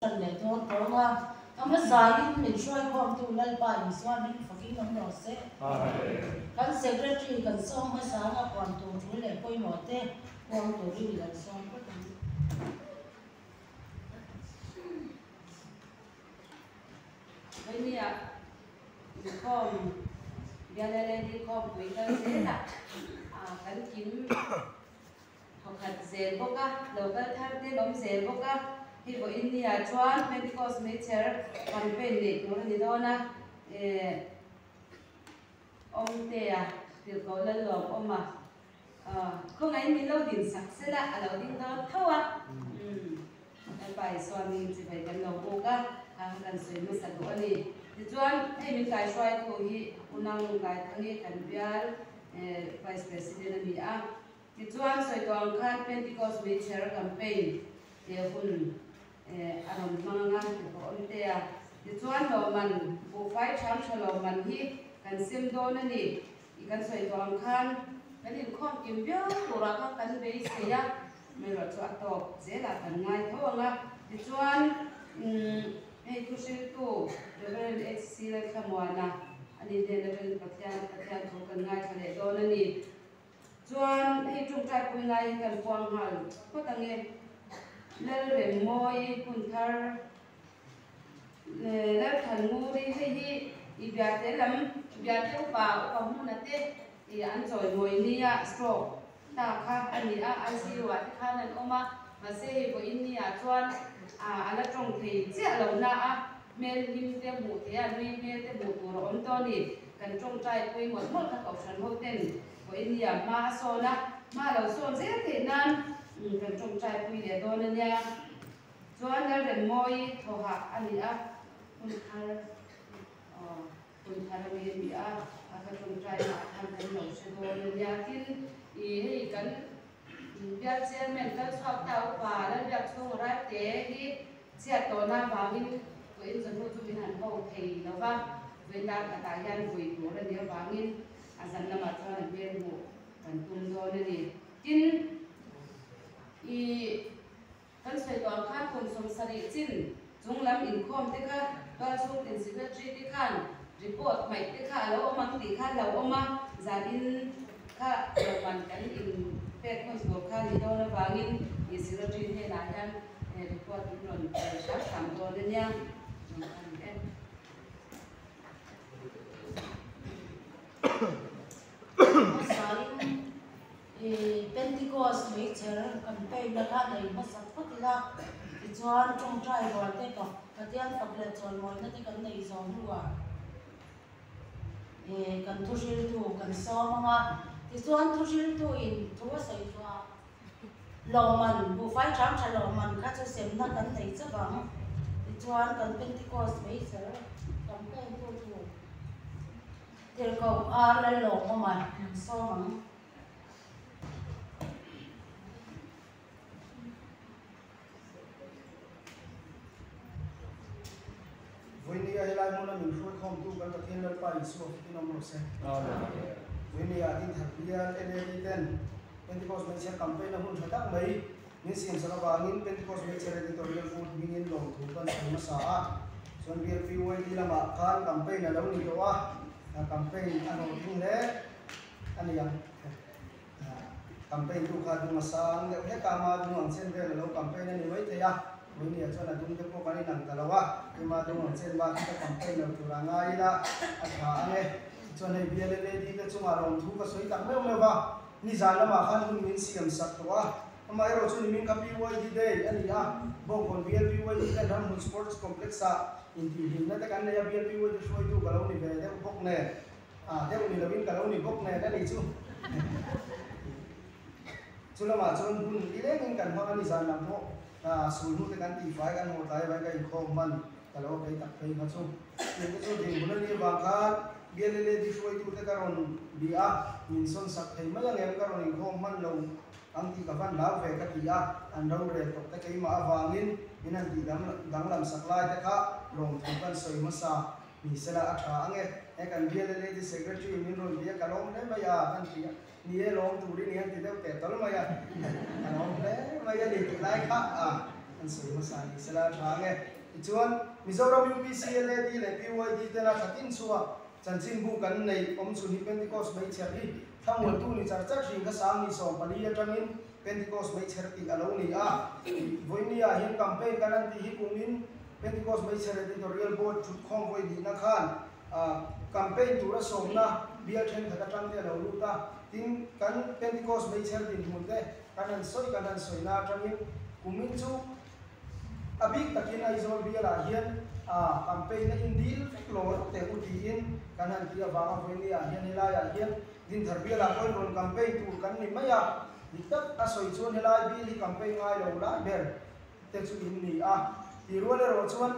Trần để thôn có mà ông mất dài mình xoay con tu lên bài mình xoay mình phải kinh ngắm nhỏ sẽ kan secretary kan xong hay sáng là quan tu chú lệ coi mỏ thế quan tu đi là xong có bây giờ đi com giờ đây đi com với cái gì là kan kiếm học hạt dệt bốc á local thang thế bấm dệt bốc á thì với India chuan Pentecost Major campaign để nó đi đâu na ông tè từ có lần lồng ông mà không ai mình lâu điểm sắc sẽ là lâu điểm đó thâu à bài xoan mình chỉ phải cần lâu bốc á cần suy mới sạch đồ đi thì chuan hay mình cái xoay của hi unang cái thằng hi cần biar vice president đi à thì chuan xoay toàn khăn Pentecost Major campaign thì hun anh mang ngang của ông tè thì chuan lo mình bộ phải chăm cho lo mình hi cần xem đồ này nè cần xoay toàn khăn cái gì không kiếm biết đồ ra các cần về xây á mình rồi cho tộc dễ là cần ngay thôi nga thì chuan hey tu sinh tu level HC là khăm na anh đi level pathian thu cần ngay cho để đồ này nè chuan hey trung trai quỳ ngay cần quang hal có tăng nghe level môi kun thar level thần ngu đi hey ibia te lam ibia te upa mu na te i an choi moi ni a stroke ta kha ani a ICU a kha nan oma ma se bo in ni a chuan ala trong thei che lo na a mel lim te mu te a lui mel te mu tu ro om to ni kan trong trai pui mo mo ka option ho ten bo in ni a ma so na ma lo so je te nan kan trong trai pui le do na nya chuan la ren moi tho ha ani a kun thar mi a ka trong trai ma han kan lo se do na nya tin i hei kan biar chairman kan chhak tau pa la biak chung ra te hi chia to na ba min ko in zon chu min han ho thei lova ven da ka ta yan vui tu ra dia ba min azan na ma thon ber mu kan tum do na ni tin i kan sai to kha kon som sari chin chung lam in khom te kha ba chung tin secretary te khan report mai te kha lo ma ti kha lo ma zabin kha man kan in pet kon so kha ni do na bangin i secretary he na yan report in ron sa sam do na nya Pentecost Major campaign là các này mất sạch phát là thì chuan trong trai gọi thế còn cái tiền tập lệ chọn mọi nó thì cái này giàu luôn cần thu xíu thu cần so mà thì chuan thu xíu thu in thu sai cho lòng mình bu phải chăm cho lòng mình các cho xem nó cần thấy chắc bằng thì chuan cần Pentecost Major campaign thu thu thì cậu lên lòng mà so mà với ni ai lai mona mình khôi không tu cái thiên lên bài số cái năm một sen với ni ai tin thật bia NLD ten Pentecost mình sẽ campaign là hôn thật tắc mấy nên xem sao bà nên Pentecost mình sẽ editorial food mình in lòng thủ căn sản mà xã xuân bia phi quay đi làm ăn campaign là đâu ni đó campaign anh nói chung đấy anh ấy campaign tu khai tu mà sáng để hết cả mà tu hàng sen về là đâu campaign này mấy thế à với nhiều cho là chúng tôi có cái năng tala wa nhưng mà chúng mình xem ba cái campaign là từ là ngay là anh nghe cho nên bây giờ đi cái chúng mà làm thu cái suy tăng mấy vào ni giá là mà khăn mình xem sắc đó mà rồi chúng mình copy quay đi đây anh à bông còn bây giờ quay đi cái làm sports complex à in thì hình nó cái này bây giờ quay đi show tu cái lâu này về cái bốc này theo mình là bên cái lâu này bốc này cái này chứ cho nên mà cho nên đi đấy mình cần phải anh giá làm thôi sủi hút cái căn tì phái căn hồ tay với cái khom man cái lâu cái tập cái phát sung những cái số tiền của nó như vàng khác biên lên đi xuôi tu cái caron bia nhìn son sắc thấy mấy anh em caron những khom man lâu anh thì các bạn lão về cái bia anh đâu rồi tập cái mà vàng in anh thì đang làm sắc lai cái khác lòng thằng con soi masa mình sẽ là anh nghe cái biên lên đi secretary mình rồi bia cái lòng đấy bây giờ anh thì ni long tu đi ni anh thì đâu kẹt tao lắm bây giờ anh ông đấy bây giờ đi lại khác an soi masani sela thange chuan Mizoram UPC LAD le PYD te la thatin chuwa chanchin bu kan nei om chu ni Pentecost mai cheri thangwal tu ni char hring ka sang ni som pali atangin Pentecost mai cher ti alo ni a voini a hian campaign kanan ti hi kumin Pentecost mai cher editorial board thut khom voi di na khan campaign tura somna bia then khata tang te lo lu ta tin kan Pentecost mai cher din mun te kanan soi na tangin kumin chu abik takin ai zol bia la hian campaign na indil flor te utiin kanan ti awanga voini a hian hela ya hian din thar bia la koi ron campaign tur kan ni maya diktat asoi chuan helai bi hi campaign ngai lo la ber te chu in ni a ti ruale ro chuan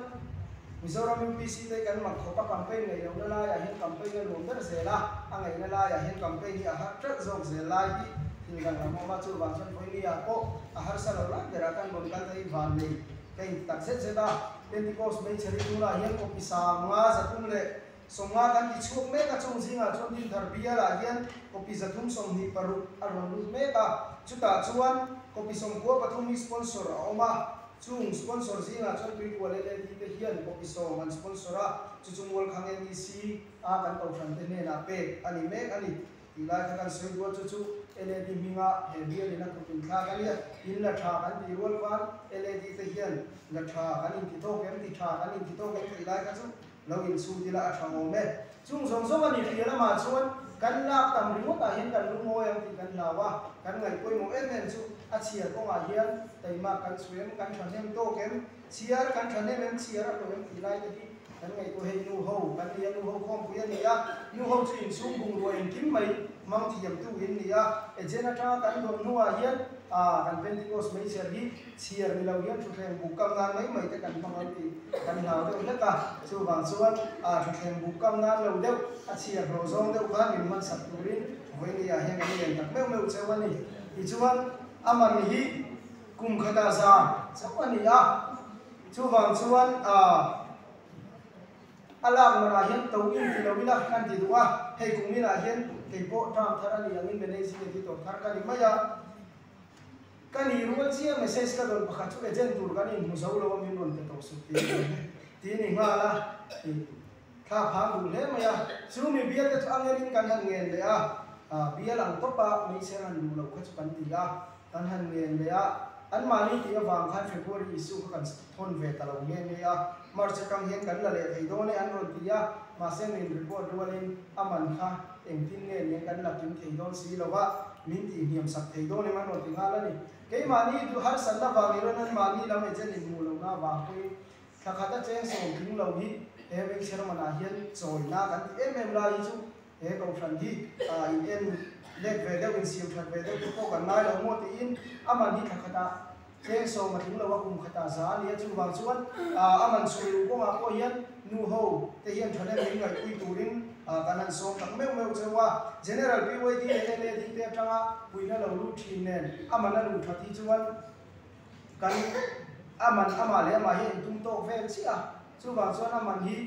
Mizoram UPC te kan mak khopa campaign ngai lo la ya hian campaign na lom der zela angai na la ya hian campaign hi a har trak zong zela hi tin kan ma ma chu wang chuan voini a ko a har sa lo la dera kan bon kan thei van nei kai tak se zeta Pentecost mai cheri tu la hian ko pisa nga zatung le somnga kan ti chuk me ka chung zinga chon din thar bia la hian kopi zathum som ni paru aron lu me ka chuta chuan kopi som ko pathum ni sponsor oma chung sponsor zinga chon tui ko le di te hian kopi som man sponsora chu chung wol khang NDC a kan tau than te ne na pe ani me ani ila ka kan soi do chu LED minga he bia lina ko pin kha kan ya in la tha kan ti wol kan LED te hian la tha kan in ti to kem ti tha kan in ti to kem ila ka chu lo in su ti la a thang me chung song song ani ti la ma chuan kan la tam ri mo ta hian kan lu mo yang ti kan la wa kan ngai koi mo em chu a chia ko ma hian tai ma kan suem kan than hem to kem chiar kan than hem chiar a to em ti lai te kan ngai ko he nu ho kan ni nu ho khom pu ya ni ya nu ho chu in sung bung ro in kim mai mang thiam tu in ni ya e jena tha kan dom nu a hian kan Pentecost mai cher hi chiar ni lo hian thu thleng bu kam nan mai te kan mang ti kan lau de la ka chu wang chuan thu thleng bu kam nan lo deuh a chiar ro zong deuh kha min man sak turin voi ni a hian kan len tak meu chewani ti chuan aman hi kum khata za chawani a chu wang chuan alam mana hian to in ti lo ila kan ti duwa hei kum ila hian ke po tam tharani angin benei si ti to thar ka ni maya kani ruwa chia message ka don pakha chu agent tur kan in muzo lo min ron te to su ti ni nga la tha pha bu le maya chu mi bia te angin kan han ngen le bia lang to pa mi se ran lu lo kha chu kan ti la kan han ngen le an mani ti awang khan February isu kan thon ve ta lo nge ne March kang hian kan la le thei do ne an ron ti ma sen in report rualin aman kha eng tin ne kan la tin thei don si lo wa min ti hiam sak thei do ne man ron ti nga la ni ke mani du har san la wa mi ron an mani la me chen in mu lo na wa koi kha kha ta chen so ting lo hi e ve cher mana hian choi na kan ti em la hi chu e ko than hi in em lek ve deuh in siam that ve deuh ko kan nai lo mo ti in aman hi kha kha ta chen so ma ting lo wa kum khata za ni chu wang chuan aman sui lu ko ma ko hian nu ho te hian thane min ngai pui turin kanan som tak meu chewa general PYD le di te tanga puina lo lu thin nen amana lu thati chuan kan aman amale ma hi tum to ve chi chu wang chuan aman hi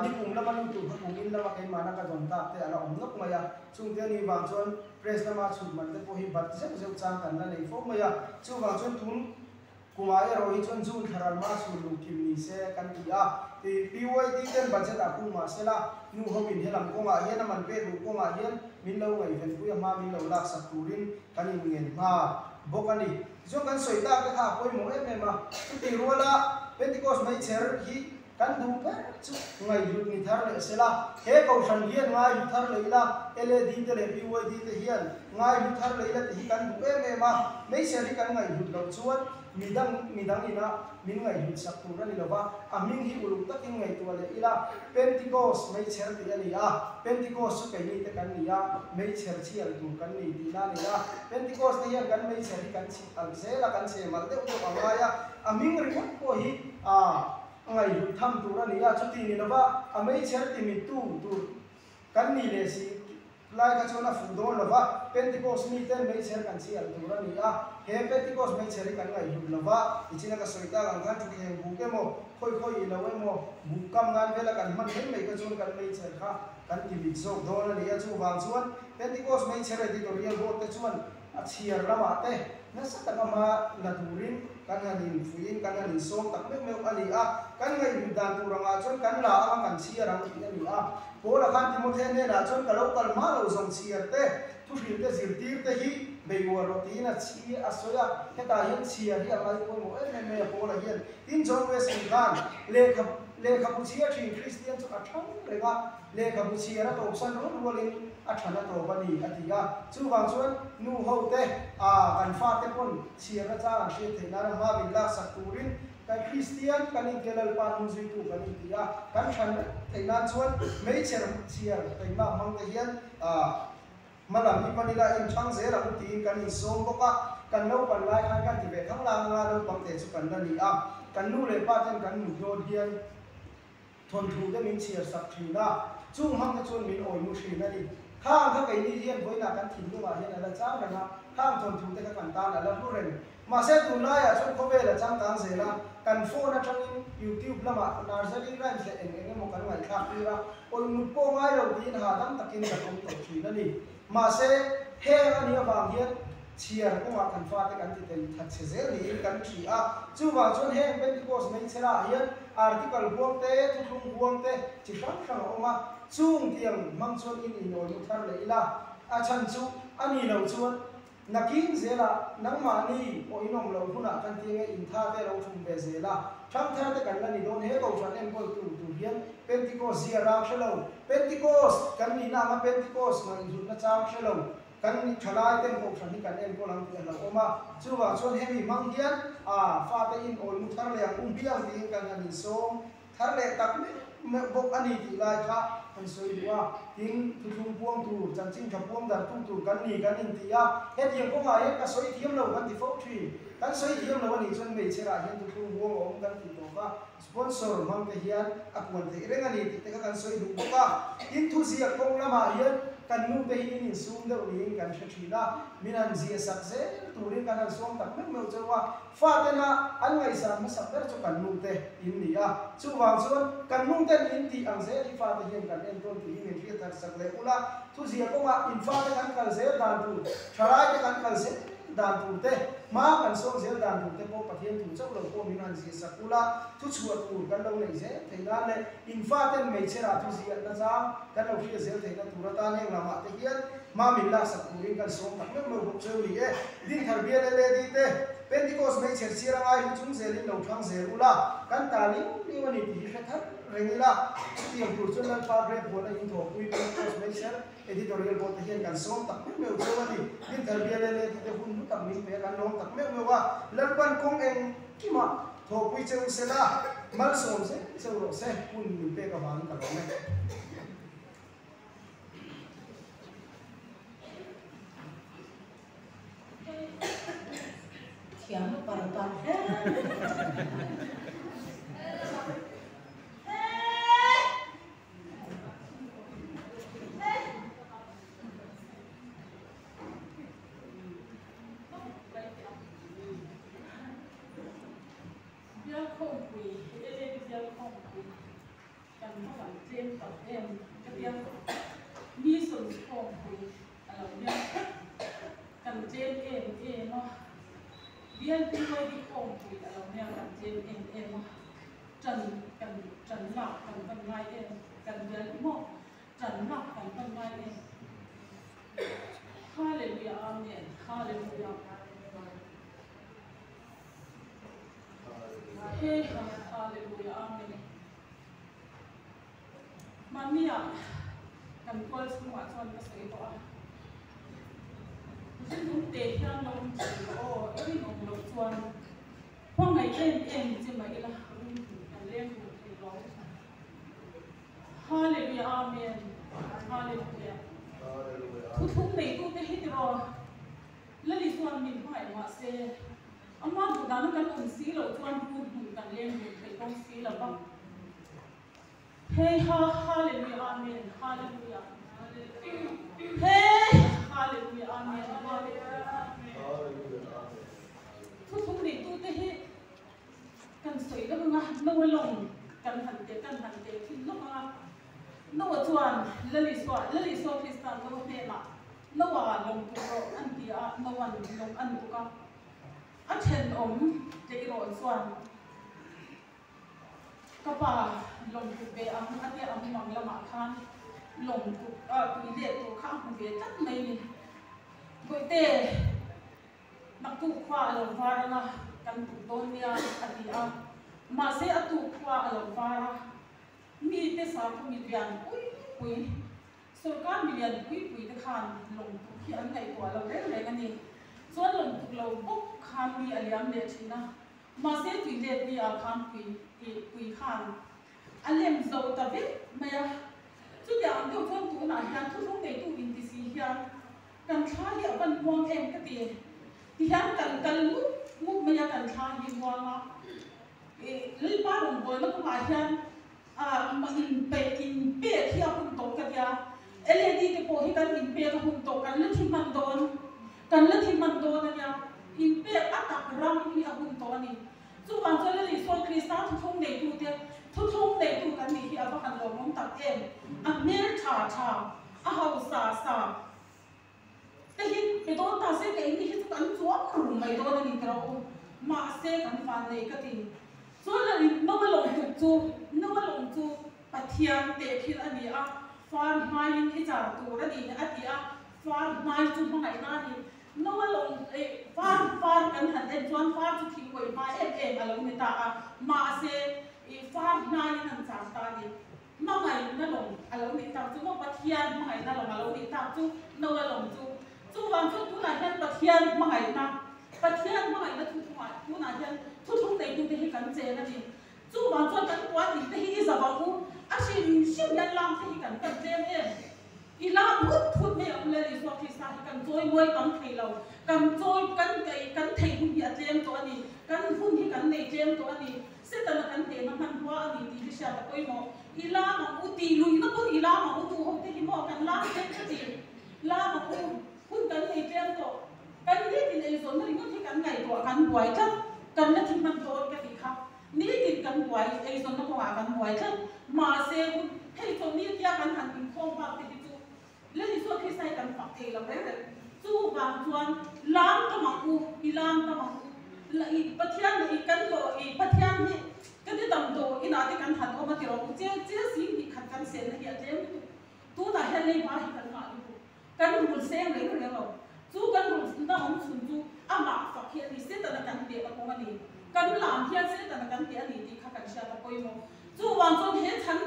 ni kum la man tu kum in la kai mana ka don ta te ala om nok maya chung te ni wang chuan press na ma chut man te po hi bat se chang kan na nei fo maya chu wang chuan tun kuma ya ro hi chuan jun tharal ma chu lu kim ni se kan ti ti PYD ten budget a kuma se la nu ho min helam ko ma hian man pe ru ko ma hian min lo ngai ven pu ya ma min lo lak sak turin kan in ngen ma bokani jo kan soi ta ka tha poi mo em ma ti ruala Pentecost mai cher hi kan du pa chu ngai lut ni thar le sela he ko than hian ngai lut thar le ila LED te le PYD te hian ngai lut thar le ila ti kan du ma mai se ri kan ngai lut lo chuan midang ina min ngai lut sak tu ran lo wa aming hi uluk takin ngai tu le ila Pentecost mai cher ti ani Pentecost su kai ni te kan ni mai cher chi al tu kan ni ti na ni Pentecost te hian kan mai cher kan chi al se la kan se mal te u ka ya aming ri ko hi ngai lut tham tu ran ni chu ti ni lo wa amai cher ti mi tu kan ni le si lai ka chona fu do lo wa Pentecost mi ten mai cher kan chi al tu ran ni he Pentecost mai cher kan ngai lut lo wa ichina ka soita lang kan thu khem bu ke mo khoi lo mo bu kam nan vela kan man hen mai ka chon kan mai cher kha kan ti big zo do na ni chu wang chuan Pentecost mai cher editorial board te chuan a chiar lama te na sa ta ma la turin kan hanin fuin kan hanin som tak mek mek ani a kan ngai ru dan tu ranga chon kan la ang kan chia rang ti ani a pola khan timothe ne na chon kalo kal ma lo zong chia te tu hil te zir tir te hi beiwa roti na chi asoya heta hian chia hi amai ko mo me pola hian tin jong we sin khan le khapu chia thi christian chu athang rega le khapu chia ra to san ro rolin athana to bani atia chu wang chuan nu ho te a kan fa te pon chia ra cha she the na ma bin la sakurin kan christian kan kelal pa nu zui tu kan tia kan than the na chuan mei cher chia te ma mang te hian a malam ni panila in thang ze ra ti kan in som boka kan no pan lai khan kan ti ve thang la nga no pang te chu kan na ni a kan nu le pa ten kan nu do hian thon thu de min chia sak thi na chu mang te chon min oi mu thri na ni khang kha kai ni hian boina kan thin lu ma hian ala cha ra na khang thon thu te kan ta ala lu ren ma se tu na ya chon ko ve la chang tang ze na kan phone na chang in youtube lama nursery rhymes le eng mo kan ngai kha pi ra oi mu po ngai lo din ha dam takin ka kom to thri na ni ma se he ani awang hian chia ko ma kan fa te kan ti ten that che zel ni kan thi a chu wa chon he pentecost mai chela hian article buang te thu thung buang te chi sang sang oma chung tiang mang chon in no nu thar le ila a chan chu ani lo chuan nakin zela nang ma ni o inom lo huna kan ti nge in tha te lo thum be zela tham thar te kan la ni don he ko chan en ko tu hian pentecost zia ra shelo pentecost kan ni na ma pentecost ma in na chang shelo kan ni thalai ten ko than ni kan en ko lang ti la oma chu wa chon he mi mang hian a fa te in ol mu thar le ang biang ti kan ani som thar le tak me bok ani ti lai kha kan soi duwa ting tu thung puang tu chan ching tha puang dar tu kan ni kan in ti ya he ti ko ma he ka soi thiam lo kan ti fo thri kan soi thiam lo ani chon me chera hian tu thung puang om kan ti to ka sponsor mang te hian akwan te reng ani ti te kan soi du ka in thu zia kong lama hian kan nu te hin in sum de ri kan thina minan zia sak ze tu ri kan som tak me me chawa fa te na an ngai sa ma sak der chu kan nu te in ni ya chu wang chuan kan nu te in ti ang ze ri fa te hian kan en ton ti in ri tar sak le ula tu zia ko ma in fa te kan kal ze dan tu tharai te kan kal ze dan tu te ma kan som ze dan tu te po pathian tu chau lo ko minan zia sak ula tu chua tu kan lo nei ze theina le in fa te me chera tu zia na cha kan lo hi ze theina tu ra ta ne lama te hian ma min la sak ku kan som tak me mo bo cheu li e din thar bia le di te pentecost me cher sira ai chung ze li lo thang ze ula kan ta ni wani ti he thar rengila tiam tur chun lan pa bre bo na in tho pui pentecost me cher editorial bo te hian kan som tak me mo cheu ani din thar bia le di te hun tak min pe kan long tak me mo wa lan pan kong eng ki ma tho pui cheu se la mal som se cheu ro se hun min pe ka ban ka lo me Tiang parapan. Biar kompi, ini biar kompi. Kan orang jen tak em, biar ni sun kompi. Kalau biar kan jen em no. Biar tinggal di kompi, kalau biar kan jen em trần trần lọc kan mai em, kan biar mo trần lọc kan mai em. Hallelujah, amen. Hallelujah. Hey, hallelujah, amen. Mania, kan kual semua tuan pasal itu ah. Jadi nanti yang long oh, ini long tuan. Phong ngày em chỉ mấy là kan lên thì long. Hallelujah, amen. Hallelujah. Thu này tu cái hết rồi. Lấy đi tuan mình phải mà se. Amma bukan kan unsi lo tuan bukan yang kan unsi lo bang. Hey hallelujah amen hallelujah. Hey hallelujah amen hallelujah. Tu ni tu teh kan soi lo ngah no long kan han te tin lo ngah no tuan lali so Kristan lo te ma no wa long tu ro an dia no wan long an tu ka anh chen để rồi xoan các bà lồng cục về anh đi anh mong là mà khan lồng cục tùy lệ tổ khang cục về chắc mấy buổi tê nặc tụ khoa lồng pha ra căn tụ tôn nia anh đi mà sẽ tụ khoa lồng pha ra mi tê sao cũng mi tiền quý số các mi tiền quý tê khan lồng cục khi anh này của lồng đấy cái nàyส่วนลงทุกเราปุ๊บคานมีอะไรอย่างเดียวชินะมาเสียตุยเด็ดมีอาคารคุยคานอะไรมันจะตัดเด็ดไม่อะทุกอย่างเดี๋ยวทั้งตัวหนายันทุกในตัวอินดิซียันกันช้าเยอะกันวางเองก็ดีที่ยันกันมุกไม่ยากันช้ายิ่งวางอ่ะลิบ้านลงบอยแล้วก็มายันมาอินเปที่อาคุณโตกันยาดีที่พอให้กันอินเปกับคุณโตกันแล้วที่มันโดนกันแล้วที่มันโดนเนี่ยอินเปียอัตตรังที่อาบุญตัวนี้จู่วันเจริญส่วนคริสต์ทุกในตัวเดียทุกในตัวกันนี่ที่อาบังลงน้องตัดเองเมลชาอาหาวสาแต่เห็นไปโดนตาเสกเองนี่ที่กันจ้วงรุ่งไม่โดนนี่เรามาเสกกันฟันเลยก็ตีส่วนนั้นน้องมาลงจู่ปัทเทียนเตะที่อันนี้ฟันไม้ที่จ่าตัวนั่นนี่อันนี้ฟาร์มนายจุดมาไหนนั่นนี่น้องลงฟาร์มกันหันเอ็นจวนฟาร์มจุดทิ้งไว้มาอะไรไม่ตามาเสียฟาร์มนายนั่นสามตาดิมาไหนนั่นลงอะไรไม่ตาจุดว่าปัทยานมาไหนนั่นลงอะไรไม่ตาจุดน้องลงจุดวันจุดทุกนายยันปัทยานมาไหนนั่นปัทยานมาไหนนั่นทุกนายยันทุกในตัวที่กันเจนั่นนี่จุดวันจุดกันตัวที่ที่จะบอกว่าอาชีพชิมยันลำที่กันเจเองอีลาบุตรทุกเมื่อเลยสวัสดิสากันจอยมวยกันไทยเรากันจอยกันไก่กันไทยหุ่นยาเจมตัวนี้กันหุ่นที่กันในเจมตัวนี้เสร็จแล้วกันเตะมันว่าอันนี้ที่เชียร์ตะกุยโมอีลามาอุตีลุยนักบุญอีลามาอุตูหงที่หิมอกันลาเจ็บก็ดีลามาหุ่นกันในเจมตัวกันนี่ที่ในส่วนนี้ก็ที่กันไงตัวกันไหวจังกันนั่นที่มันโดนกันอีกครับนี่ติดกันไหวไอ้ส่วนนั้นก็ว่ากันไหวจังมาเซ่ให้ตรงนี้ที่กันหันเป็นโค้งมาติดแล้วที่ส่วนที่ใส่กันฝักเองเราได้เลยสู้บางส่วนล้างก็มังอูอีล้างก็มังอูแล้วอีปัทยานอีกันโตอีปัทยานนี่ก็ที่ดำโตอีนาที่กันหันออกมาที่เราเจ้าสิ่งที่ขัดกันเสียนะเหี้ยเจ้าตัวน่ะเห็นเลยบ้าที่กันมาดูกันหุ่นเสียงเลยคนเดียวเราสู้กันหุ่นน่าหุ่นสุนจูอามาฝักเฮียนี่เสียแต่ละกันเดียวกับพวกมันนี่กันหลามเฮียเสียแต่ละกันเดียวนี่ที่ขัดกันเชียร์ตะโกยโมสู้บางส่วนเห็นฉัน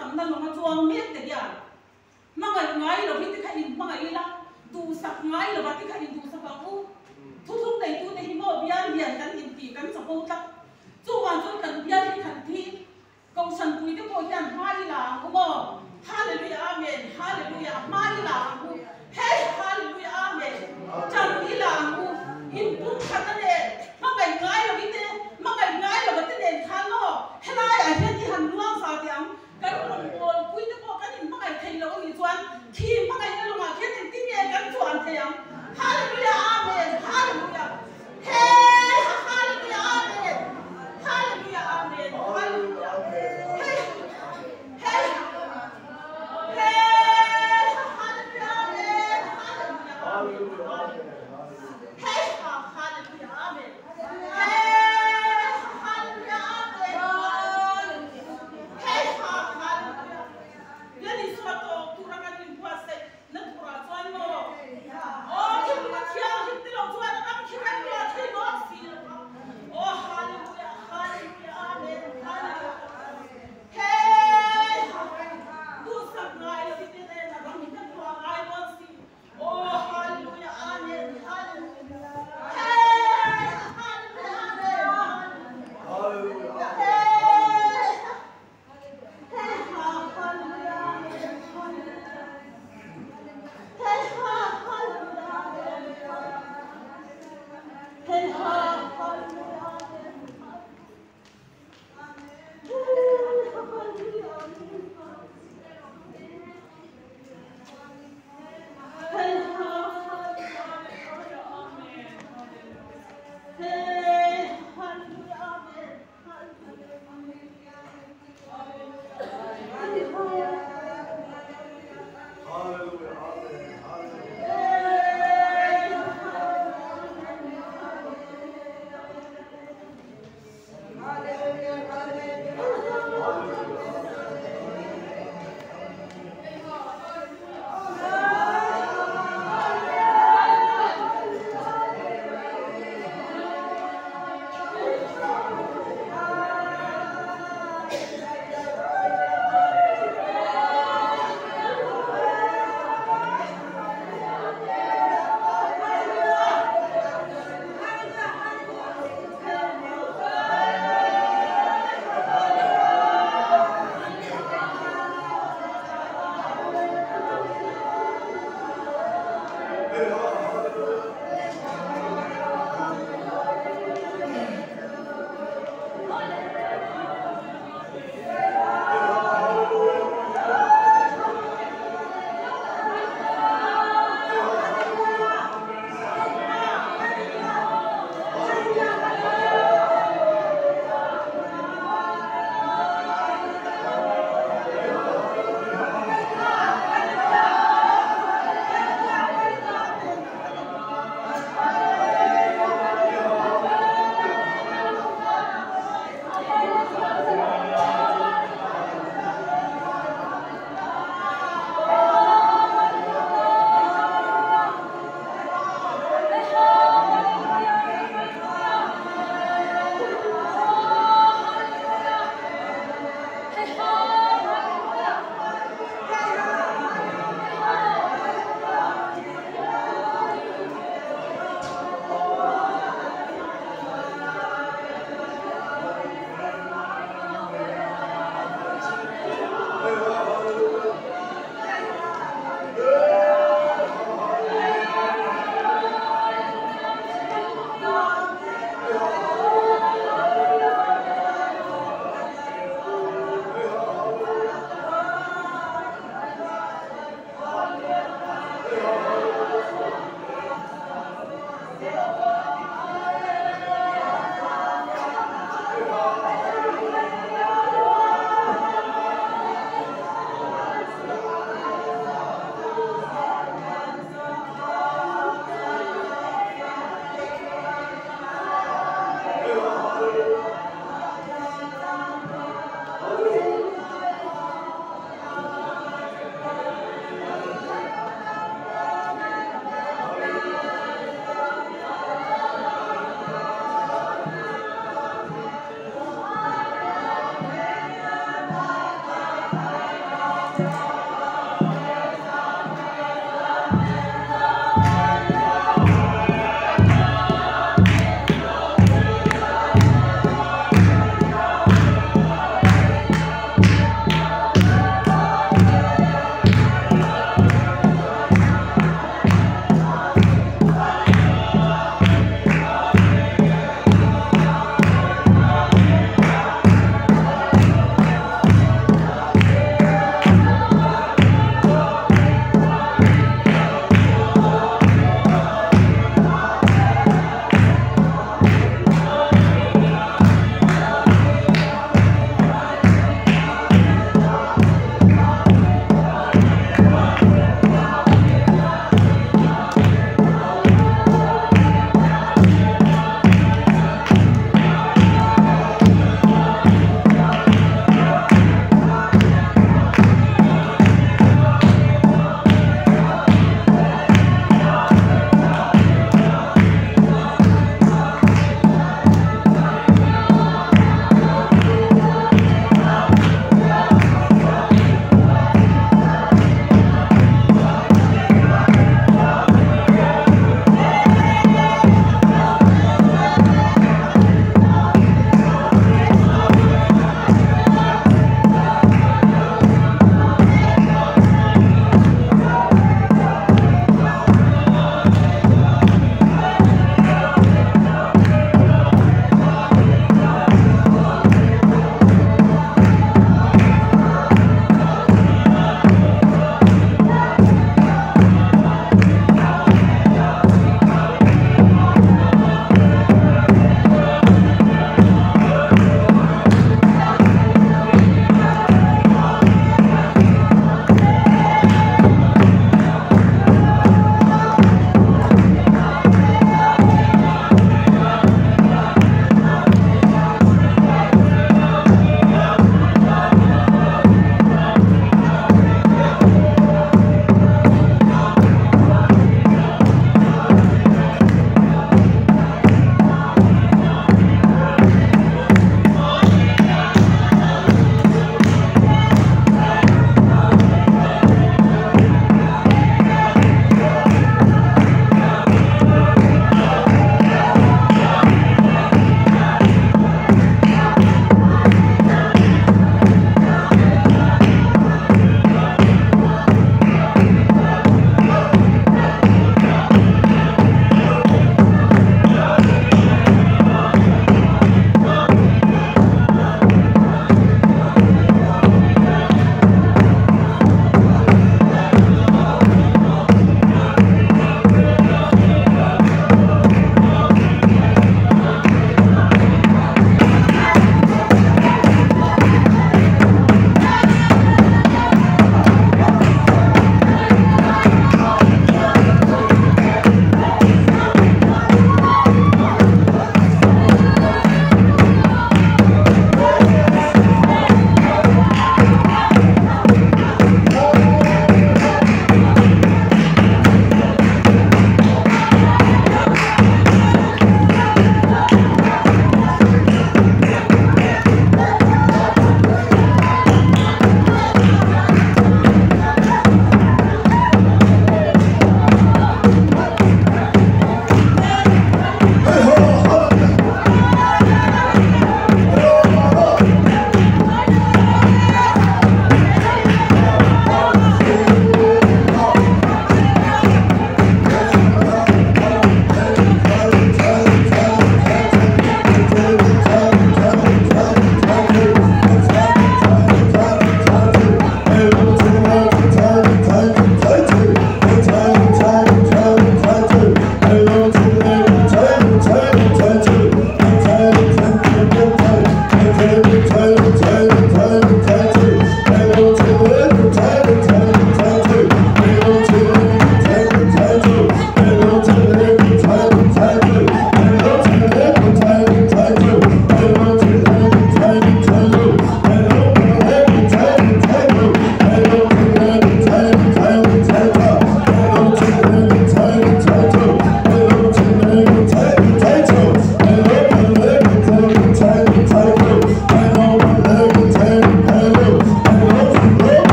ดำนั่นลงมาจวงเมียแต่ยามาไงไงเราพิจารณามาไงล่ะดูสักไงเราพิจารณาดูสักบ้างทุกในตัวในหิมะเบียร์เบียร์กันยินดีกันสะโพกจับจู่วันจู่กันเบียร์ที่ทันทีกองฉันคุยที่โพยันฮาลิลาอุโมฮาเลลูยาอาเมนฮาเลลูยามาลิลาอุเฮ้ฮาเลลูยาอาเมนจังลิลาอุอินปุ๊บขันนั่นเองมาไงไงเราพิจารณามาไงไงเราพิจารณาข้างนอกให้ได้ไอ้เพื่อนที่หันล่วงสาดยังกันหลงโอนคุยที่โพกันอินมาไงไทยเราอีจวนทีมมาไงนั่นลงมาแค่ติดที่เนี่ยกันจวนเทียงฮาเลลูยาอาเมนฮาเลลูยาเฮ้ฮาเลลูยาอาเมนฮาเลลูยาอาเมนฮาเลลูยาเฮ้เฮ้เฮ้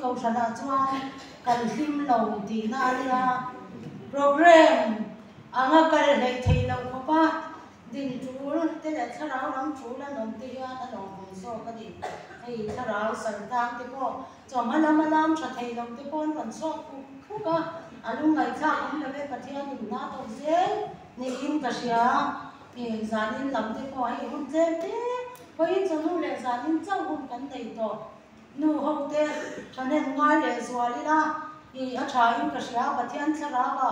cầu sản là chuang cần phim lầu thì na lia program anga kal lei thei lo ko pa din chu te la tharau lam chu la nom te ya ta nom so ka di ei tharau san tang te po chom alam tha thei lo te pon van so khu ka alung ngai cha am le ve pathian ni na to ze ni in ka sia e zanin lam te po ai hun chen te ko in chanu le zanin chau hun kan dei to nu ho te chanen ngai le zwali la e a tha in ka sia pathian thara ka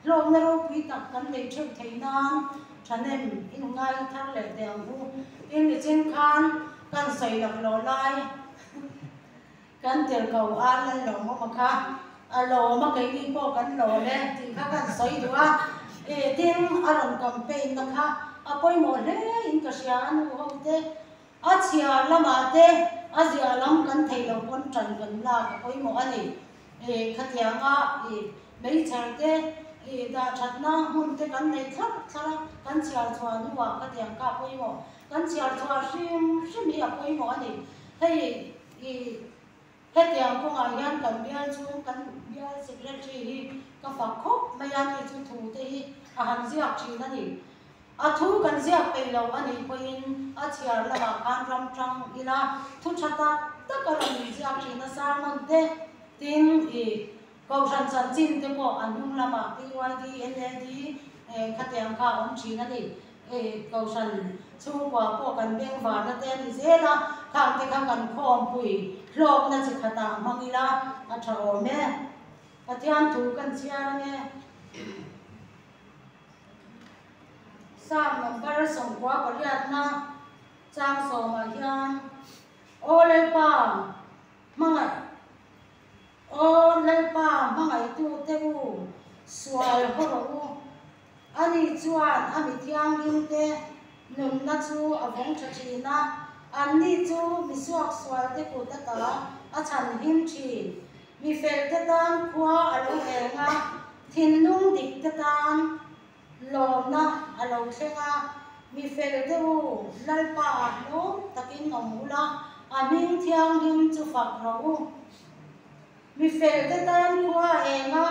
lom na ro pui tak kan dei theu thei nan chanen in ngai thar le te ang hu in ni chen khan kan sai lak lo lai kan tel kau a le lo mo ma kha a lo ma kai ni po kan lo le ti kha kan sai du a e tin aron campaign na kha a poi mo le in ka sia nu ho te a chia lama te a zia lam kan thei lo pon tran kan la ka poi mo ani e khatianga e mei char te e da thatna hun te kan nei thara kan chiar chwa nu wa ka tiang ka poi mo kan chiar chwa sim hi a poi mo ani hei e hetiang ko nga yan kan bial chu kan bial secretary hi ka fa khop mai yan chu thu te hi a han ziak thi na ni a thu kan ziak pe lo ani poin a chiar la ma kan ram tang ila thu thata ta ka ram ziak thi na sa man te tin e ko san san chin te ko anung la ma PYD NLD khatiang ka om thi na ni e ko san chu kwa ko kan beng wa na te ni ze na khang te khang kan khom pui lok na chi khata mangila a thao me pathian thu kan chia nge sam number song kwa pariat na chang so ma hian ole pa mangai ole pa mangai tu te u swal ho ro ani chuan ami thiang lim te nun na chu avong chachi na ani chu mi suak swal te ko ta ta a chan him chi mi fel te tan khwa alo enga thin lung dik te tan lom na alo thenga mi fel te u lalpa no takin nomula aming thiang lim chu fak ro mi fel te tan khwa enga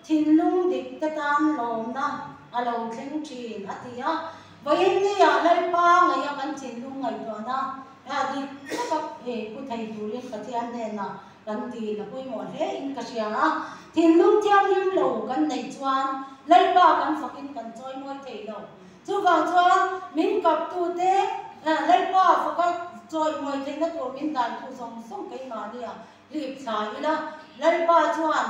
thin lung dik te tan lom na alo thleng thin atia vain ni ya lalpa ngai kan thin lung ngai to na di các cô thầy tu liên cả thiên này là gần thì là quay mòn hết in cả xia thì lúc theo liên lầu gần này chuan lấy ba gần phật in gần chơi môi thầy lầu chú vào chuan mình cặp tu thế lấy ba phật cái chơi môi thầy nó tu mình đàn tu sống sống cái mà đi à liệp xài đi đó lấy ba chuan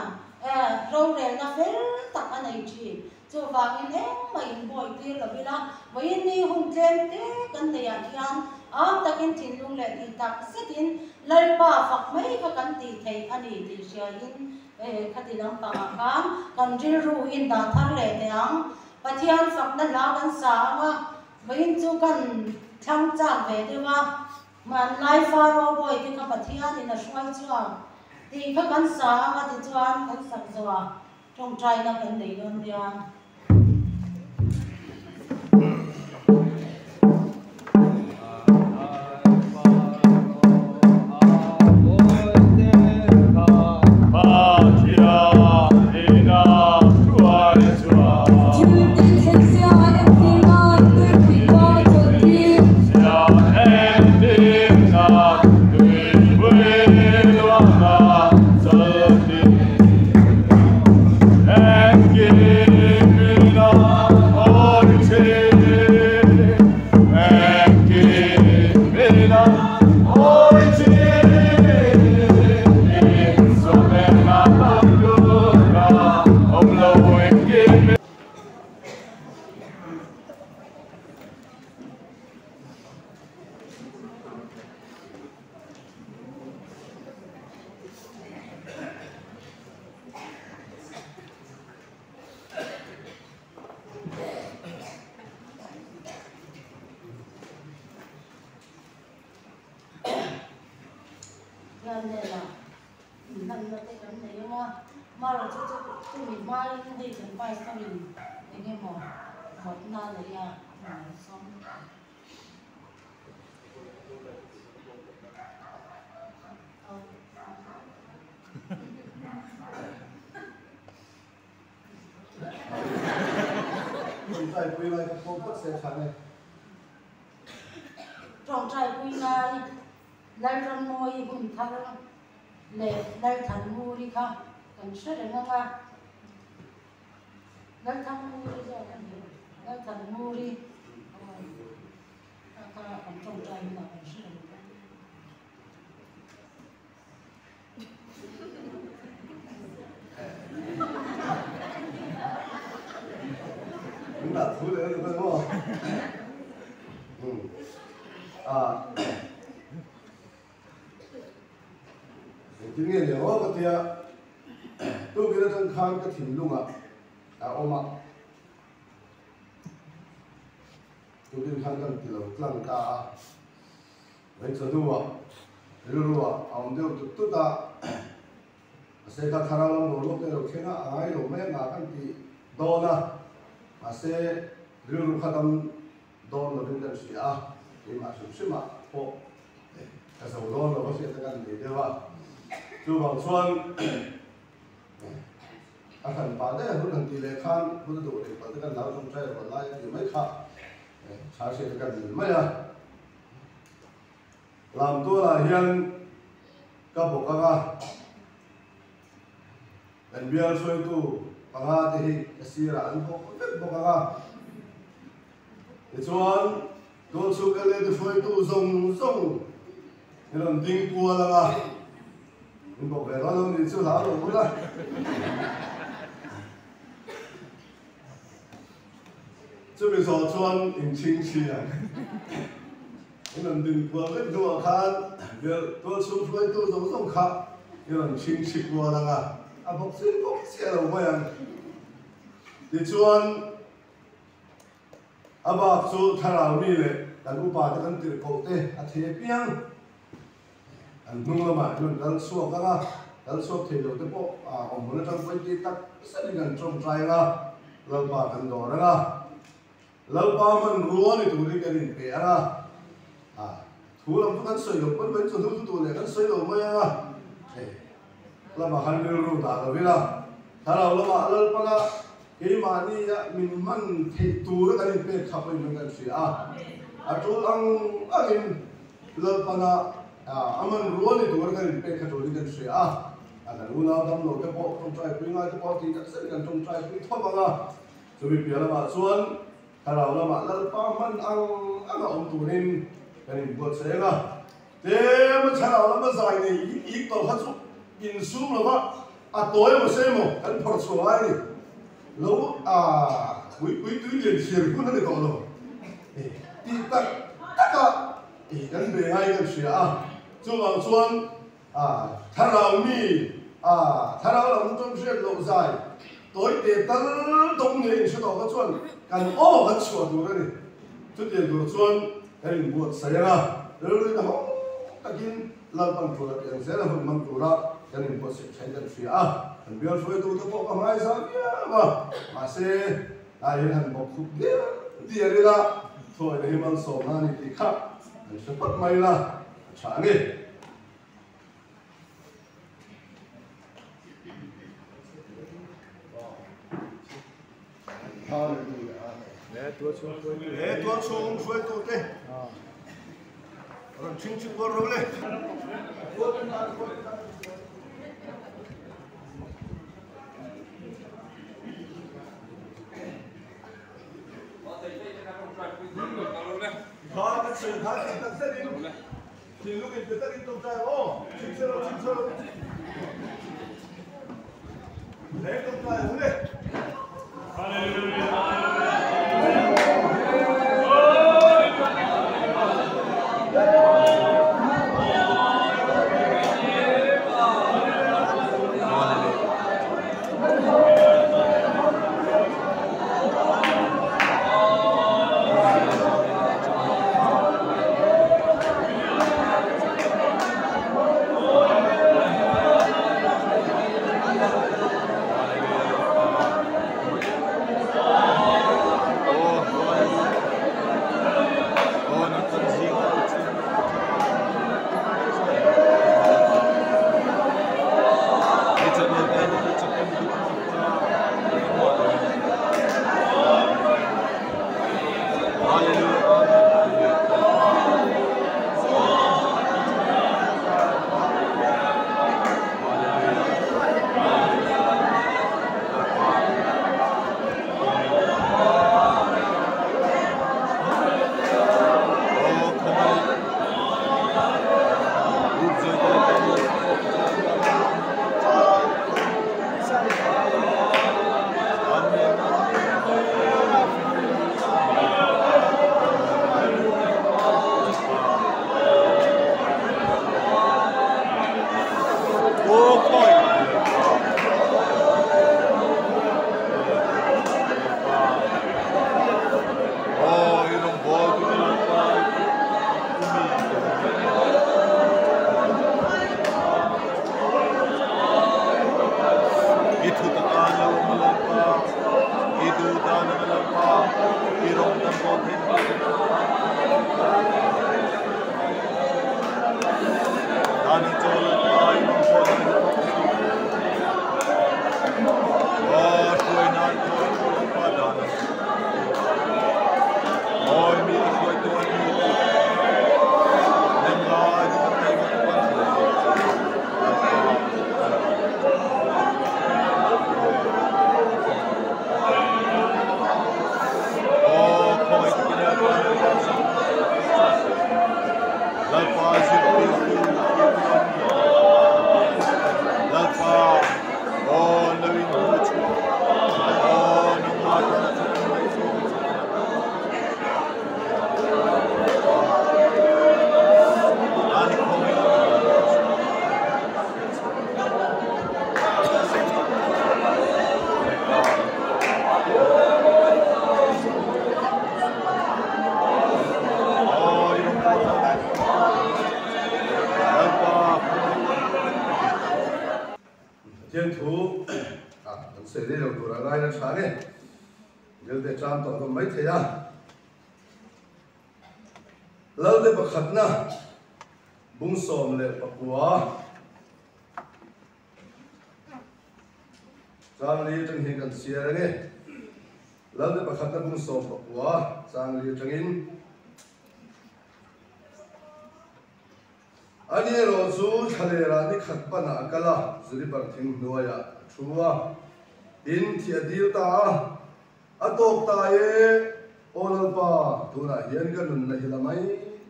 rồi này nó phết tập anh này chị chú vào cái ném mày bồi kia là vì là với ni hùng trên thế gần này à thiên am takin thin lung le ti tak setin lalpa fak mai ka kan ti thei ani ti sia in khati lam pa kan kan ril ru in da thar le te ang pathian fak na la kan sa ma vein chu kan thang chang ve de wa man lai fa ro boy ti ka pathian in a swai chuwa ti ka kan sa ma ti chuan kan sak zuwa trong trai na kan dei don dia Trong trai quý này có bất sẽ khả này. Trong trai quý này lại trong môi bùn thang lệ lại thành mù đi không cần sẽ đến ngang à lại thành mù đi rồi lại thành mù đi trong trai là cần sẽ đến Đúng là thú đấy đúng không? Chính là điều đó thì tôi biết rằng khang cái thìn lung ôm tôi biết khang cái thìn lung lăng ta vậy sao đâu rồi ông đều tụt ta sẽ cả thằng nào nó lúc đó khi nào ai lúc mấy ngày cái thì đó na mà sẽ rồi khát tâm đó là bên đó sẽ thì mà sớm mà ô cái sau đó nó sẽ cái gì đấy vậy chú bảo xuân phần bản đấy là huấn luyện tỷ lệ khan huấn luyện để có cái nào trong trái còn lại thì mấy khác sao sẽ cái gì mấy làm tôi là hiện các bộ các dan biar soal tu pengatih kesiran pokok apa kecuali tu suka le tu soal tu zong dalam tingku ala ini pokok kalau ni sudah lalu pula这边说穿很清晰啊，你们tingku ala tu akan biar tu soal tu zong kah, ini很清晰过了啊。bốc xí là mấy anh, thì chuan, bác chú thằng nào mi lệ, đàn ông bà thì tiền cổ tê, thế piang, anh nung lắm mà, nhưng đàn suộc đàn suộc thì đầu tiên bộ, ông muốn trong quay đi tắt, sẽ đi gần trong trai nga, lâu bà cần đỏ nga, lâu bà mình ruộng thì tụi đi cái gì bé nga, thú làm cho sợi đầu vẫn vẫn cho thú này cái sợi đầu mấy nga. Lama handil ru ta lo bila kalau lama lal pala ke mani ya min man thei tur kan pe khapoi min kan sia atul angin lal pala aman ruani tur kan pe khatoi kan sia akan una dam lo ke po trong trai pinga ke po ti ka sen kan trong trai pin tho banga so bi pia lama suan kalau lama lal pa man ang om turin kan buat saya nga te ma chalo lama zai ni ik to khasu in sum lo ba tối mà xem một cái phật số ai đi lâu quý túi liền xiềng cũng nó được rồi đi tất cả thì cái bề ngay cái chuyện chú bảo xuân thằng nào mi thằng nào làm trong chuyện lâu dài tối để tấn đông người sẽ đọc cái chuyện cần ô cái chuyện đó này chút tiền đồ xuân cái buộc xảy ra rồi nó cái kinh làm bằng chủ là sẽ là phần bằng chủ đó cho nên có sự thay đổi phía thành biên số tu tu có hai sao mà sẽ hiện hành một khúc địa địa đi là thôi để mình sống na thì khác sẽ bắt máy là trả đi để tua xuống suy tu thế rồi chính chính có rồi đấy đó cái sự khác thì ta sẽ đi thì lúc này người ta đi trong trai chính xác lấy trong trai uống đi itu dan apa irong dan kotin dan itu lain kotin oh tuinan tuin padan oh ini tuin tuin dengar mấy thầy à lâu đây bậc khát na bung sòm lệ bậc quá sang li trong hình cảnh xia ra nghe lâu đây bậc khát na bung sòm bậc quá sang li trong in anh em rồi chú thề ra đi khát pan à cả là dưới bậc thình nuôi à chúa in thiệt điều ta atok taye olalpa tuna hian kan nun na hilamai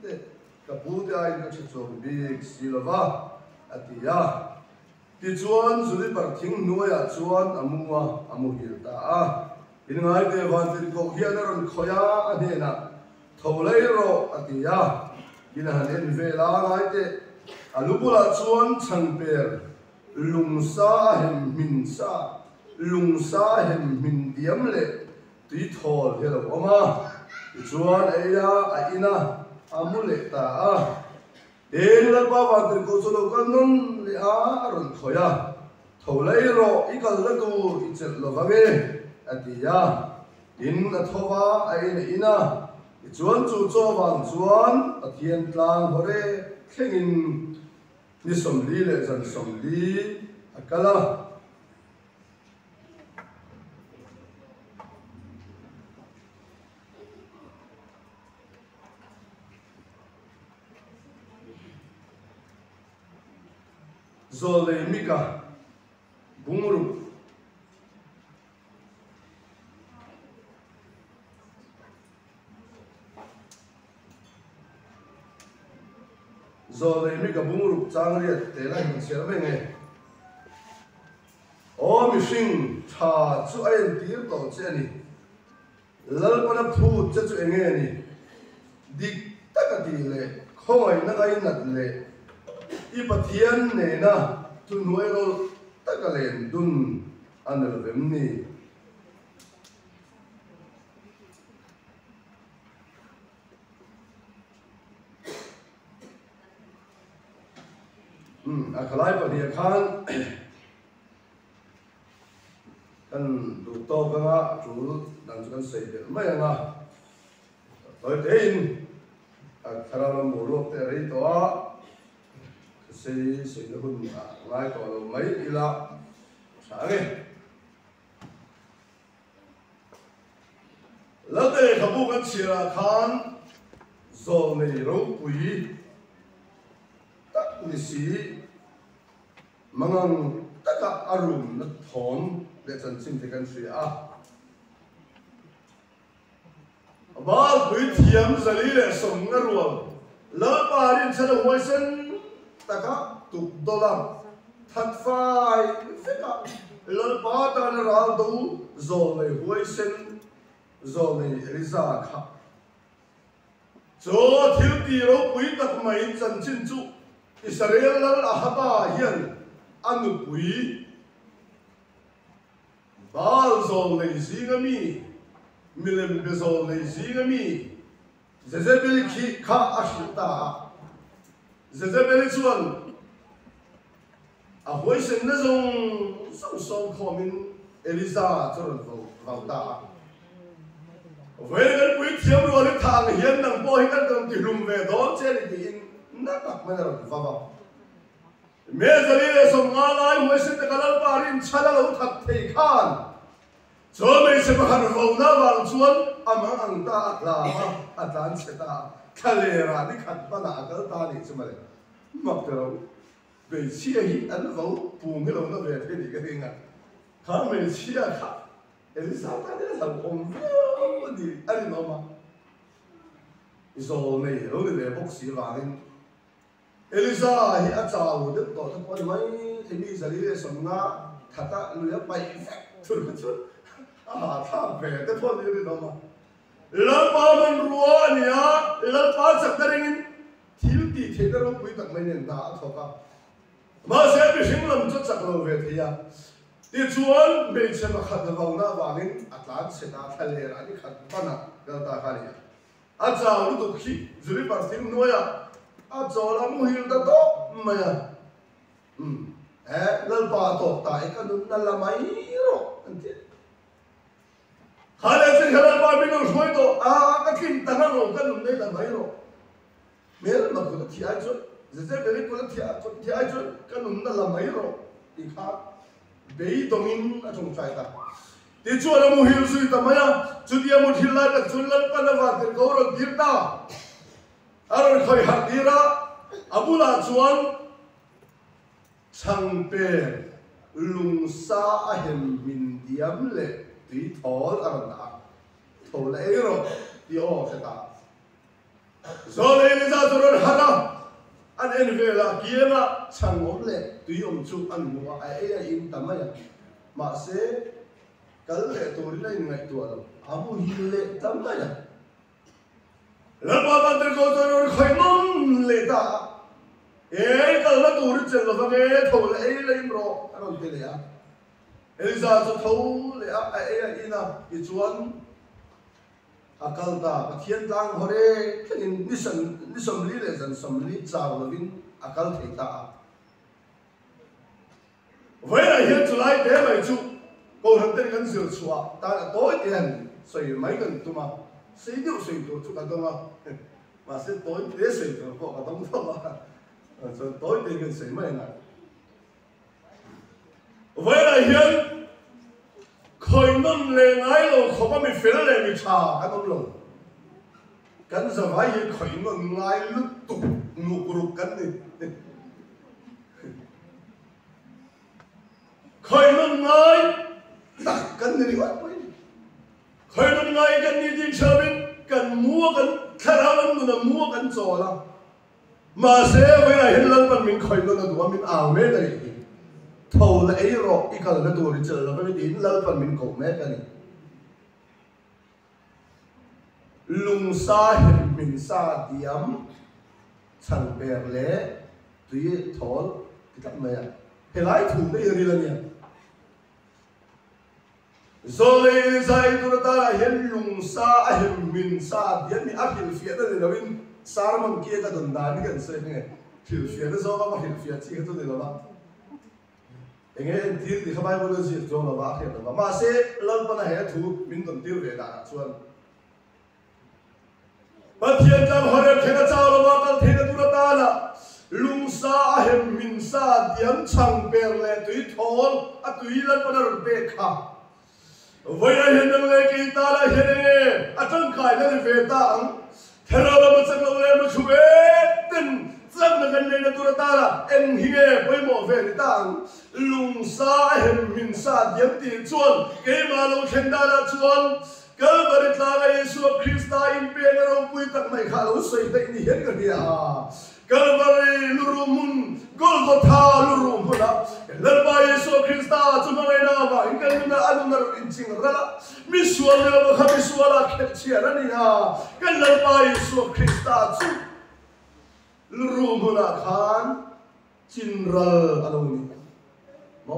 te kaputi ai ka chho big silova atia ti chuan zuri par thing nuaya chuan amua amuhil ta a in ngai te van tin ko hian ron khoya anena tholei ro atia in han en vela ngai te alupula chuan changper lungsa hem min sa lungsa hem min diam le tui thol hello oma chuan eya a ina amule ta a en la ba wa ter ko cholo kan non le a ron khoya tholei ro ikal la tu ichel lo vange atia in a thowa a ina chuan chu cho wang chuan a thian tlang hore thlengin ni som li le zan som li akala zole mika bunguru zole mika bunguru changriat tela hin serve nge o mi sing cha chu ai tir to che ni lalpana phu che chu enge ni dik takati le khoi na gai nat le ipathian ne na tu nuero takalen dun anel vemni akalai pa dia khan kan du to ka nga chu dan chu kan sei de mai nga toi tein akharala molo te rei to a xây nó hôn lại có mấy ila sáng đi lỡ đây không có cái gì là khan rồi này rau quý tất nhiên gì mang tất cả arum nó thốn để chân chính thì cái gì à ba quý thiam giờ đi để sống cái ruộng lỡ ba đi chơi được mấy sen taka tuk dolam that fai fika lol pa ta na ral do zole huai sen zole riza kha cho thil ti ro pui tak mai chan chin chu Israel lal ahaba hian anu pui bal zole zingami milem be zole zingami zezebel ki kha ashita Zezebel chuan a hoi sen na zong song song khomin Eliza chuan vo vào ta với cái quý thiêm rồi cái thằng hiền năng bôi cái đồng tiền lùm về đó trên thì nát bạc mới là vào mẹ giờ đi là sống ngon lại mới sinh cái lần ba rin chả là lâu thật thì khan cho mình sẽ bắt đầu vào na vào chuan anh ta là anh sẽ ta cái này là đi khát ba na cái ta đi xem này mặc rồi về chia hi anh vào buông cái lâu nó về thế thì cái gì ngà khá mình chia khá Elisa ta đi là ông đi anh nói mà rồi này rồi này bốc xí vàng Elisa hi a chào được tổ chức quan mấy thì đi giờ đi để sống nga thật ta lừa bay chút thằng về cái phone đi đâu mà lần ba mình rùa nhá lần ba chắc đã đến thiếu thì thế đó quý tặng mấy年đã thôi cả mà sẽ bị sinh làm cho chắc lâu về thì à thì chuan mình sẽ mà khát vào na vàng in Atlant sẽ ta thay lệ ra đi khát pana cái ta khai à à chào lúc đó khi dưới bàn phím nuôi à cho làm mùi ta tốt mà lần ba tốt tại cái đúng là mấy rồi hai lần trên lần ba mình nói thôi đó cái kim tăng nó cái đúng đấy là mấy rồi mấy lần mà có thì ai chút giờ về có thì ai chút cái đúng là mấy rồi thì khác bây đồng in ở trong trái ta thì cho làm mùi suy ta mấy chút dia một hiện lại là chút lần ba là vào thì có rồi tiếp ta rồi khởi hạt đi ra abu la chuan chang pe lung sa ahem min diam le ti thol arana thol e ro ti o se ta zo le ni za tur hana an en ve la kiema chang om le ti om chu an mu a in tamaya ma se kal le to ri lai ngai tu alo abu hi le tamaya lần ba ban từ câu tôi khởi mong lệ ta cái là tụi nó chân là vâng cái thầu là ấy lên rồi anh còn cái này à Elisa cho thầu là ấy ina cái chuan akal ta cái thiên tang hồi đấy cái ní sầm lý là dần sầm lý chào là vin akal thấy ta vậy là hiện trở lại để mày chụp câu thằng tên cái sửa chùa ta là tối tiền xây mấy gần tụi mà xây điệu xây đồ chụp cái đó mà sẽ tối để xây đồ có cái đông đó mà rồi tối thì cái xây mấy này vậy là hiện khởi nông lệ ngay rồi không có mình phê lệ mình trả cái nông lồng cái giờ phải hiện khởi nông ngay lúc tục ngục rục cái này khởi nông ngay đặt cái này đi quá khởi nông ngay cái này đi chơi bên cần mua cái khả năng mình là mua cái chỗ là mà sẽ với lại hiện lần mình khởi nông là tụi mình ảo mê này thầu là ấy rồi ít cái là tụi mình chờ là phải đến lần mình cổ mê cái này lùng sa hiện mình sa tiêm chẳng bèo lẽ tùy thốn thì các mẹ hệ lái thủ cái gì là nhỉ rồi giải tụi ta là hiện lùng sa hiện mình sa tiêm mình áp hiện phía đó là mình sa mà kia cái đồn đá cái gì này hiện phía đó sao mà hiện phía chỉ cái tụi nó anh em tin thì không ai muốn gì cho nó vào hiện đó mà sẽ lần ban này thủ mình đồn tiêu về đã chuẩn bất thiên tam hồi đẹp thế là sao nó vào cái thế là tụi ta là lung sa hem min sa diam chang per le tui thol a tui lan pan ro pe kha vậy là hiện đang lấy cái ta là hiện a trong khai là về ta ang thera là một sắc lâu lên một chuve tin sắc là gần đây là tụi ta là em hiê với mỏ về ta ang lung sa hem min sa diam ti chuan cái mà lâu khen ta là chuan cái vật là cái Jesus Christa in pe na ro pui tak mai kha lo soi tai ni hiện cái gì à Calvary lurumun Golgotha lurumun lần ba Yesu Christa chúng ta na và in cái na anu na in ching ra misual na ba kha misual a khel chia ra ni ha cái lần ba Yesu Christa chu lurumun a khan chin ra anu ni mo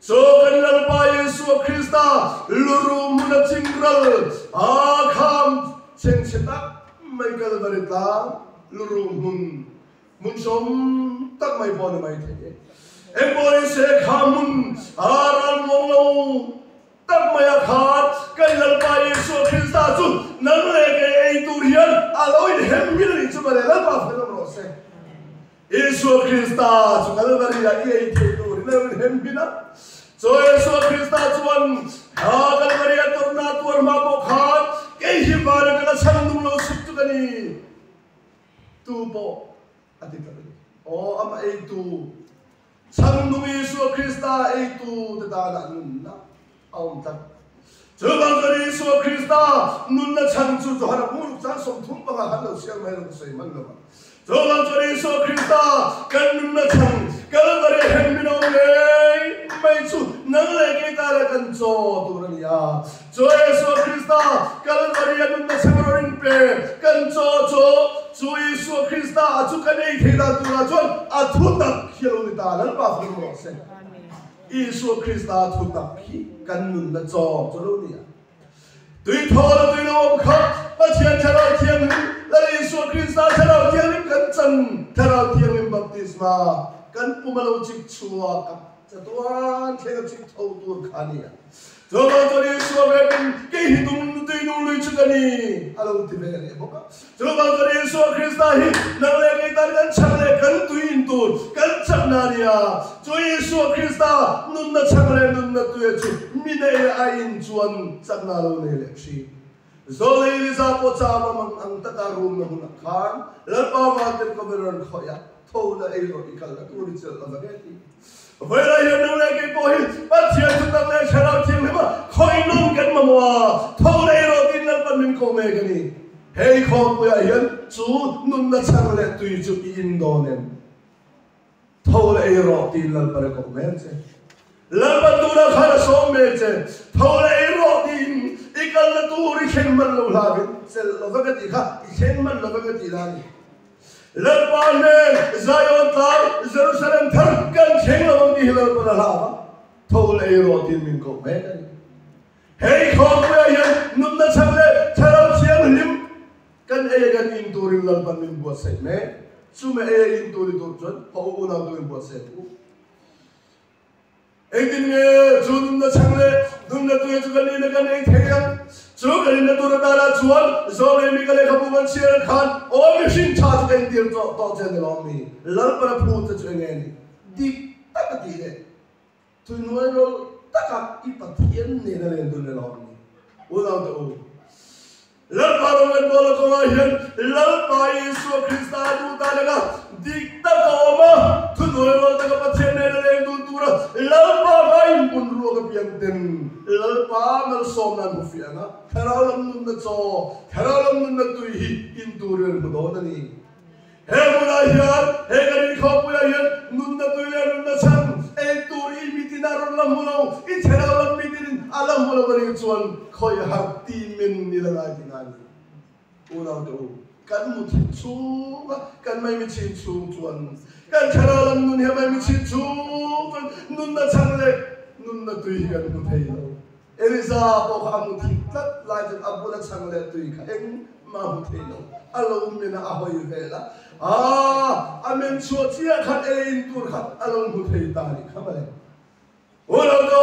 so cái lần ba Yesu Christa lurumun a chin ra a kham chen cheta mai Calvary ta lurum mun som tak mai bon mai the em boy se khamun aran mong lo tắc mày khát cái lần bài Giêsu Christa chú nâng lên cái ấy tu hiền lối hem miên đi chú mà để lần bài phải làm rõ xem Giêsu Christa chú cái lần bài ấy ấy tu nâng hem miên á so Giêsu Christa chú anh cái lần bài ấy tu na tu mà bộ khát cái hi vào cái sang đúng lâu sụp chú cái này tu bộ ati cái ama ấy tu sang đúng Giêsu Christa ấy tu để ta đã nun na ông ta 저 방전이 예수 그리스도 눈나 창조주 하나 무릎장 손통방아 한다고 시간 많이 놓고 써요 만나봐 저 방전이 예수 그리스도 간 눈나 창 까르다리 행미노네 마이수 너에게 따라간 저 도르니야 저 예수 그리스도 까르다리야 눈나 창으로는 빼간저저 예수 그리스도 아주 간에 대단 돌아줘 아투다 히로니다 나를 봐서 그러세 Giêsu Christa thu tập khí căn mình là cho luôn nè. Tuy thọ là tuy lâu khóc, và thiên theo đạo thiên là Giêsu Christa theo đạo thiên linh căn chân theo đạo thiên linh baptisma căn pumalo chích chua cặp cho toàn theo chích thâu tuột khá nè. Cho bao cho Giêsu về cái hình dung tuy nung lùi chưa đi, alo thì về này bốc. Cho bao cho Giêsu Christa hi nâng lên cái ta căn chẳng lẽ căn tuy in tuột căn chẳng nào nè. Cho Giêsu Christa nun na chẳng lẽ nun na tuệ chú mine ain chuan chắc nào lâu này lệ chi. Rồi lấy ra bộ cha mà mang ang tất cả room na huna khan, lỡ bao mà tên có về rồi khỏi á, thâu là ấy rồi cái là tôi đi chơi là vậy đi. Vậy là hiện nông lại cái bồi bắt chuyện chúng ta lại chờ đợi chuyện mà khỏi nông cái mà mua thâu đây rồi tin là phần mình không mê cái này. Hey không bây giờ hiện chú nun na chẳng lẽ tùy chú Indo nên thâu lại rồi tin là phần không mê chứ. Lần bắt tu đã khá là sống mê chứ. Thâu lại rồi tin ikan là tu đi khen mình lâu là biết sẽ là cái gì khác khen mình là cái gì là lần ba này Zion ta Jerusalem thằng cần khen là bằng gì lần ba là thâu lại rồi tin mình không mê cái hey không bây giờ nút đã chẳng lẽ theo chiang lim cần ai cần in tu rin lần ba mình buat sạch mê chú mẹ ai in tu đi tu chuẩn họ u nào tu in buat sạch anh tin nghe chú nút đã chẳng lẽ nút đã tu chú cần đi cái này thế không chú cần đi tu đã là chuan rồi mình cái này không muốn chia khan ôm xin cha chú cần tiền cho tao chơi được không mi lần ba phụ cho chú nghe đi đi tất cả đi đấy tôi nói rồi tất cả ít bát thiên này là lên tu này làm mi u nào tu lần ba rồi mình bảo là con ai hiện lần ba Giêsu Christa tu ta là cái đi tất cả mà tôi nói rồi tất cả bát thiên này là lên tu tu rồi lần ba mai muốn ruộng cái biển tiền lần ba mà xóm nan một phiền á theo đó làm nun là cho theo đó làm nun là tùy in tu rồi một đó này hey một ai hiện hey cái này không phải hiện nun là tùy là nun là sang hey tu imitin là rồi làm một lâu ít theo đó làm imitin làm một lâu cái này chuan khơi hạt tim mình đi là cái này u nào đâu kan một thiên chú kan mai mi thiên chú chuan kan theo đó làm nun hay mai mi thiên chú nun là sang lệ nun là tùy kan một thầy đâu Elisa bộ khám một thiên tất lại cho abu là sang lệ tùy cả anh mà một thầy đâu alo mình là ahoy về là amen chúa chia khát em tur khát alo một thầy ta đi khám lại 오늘도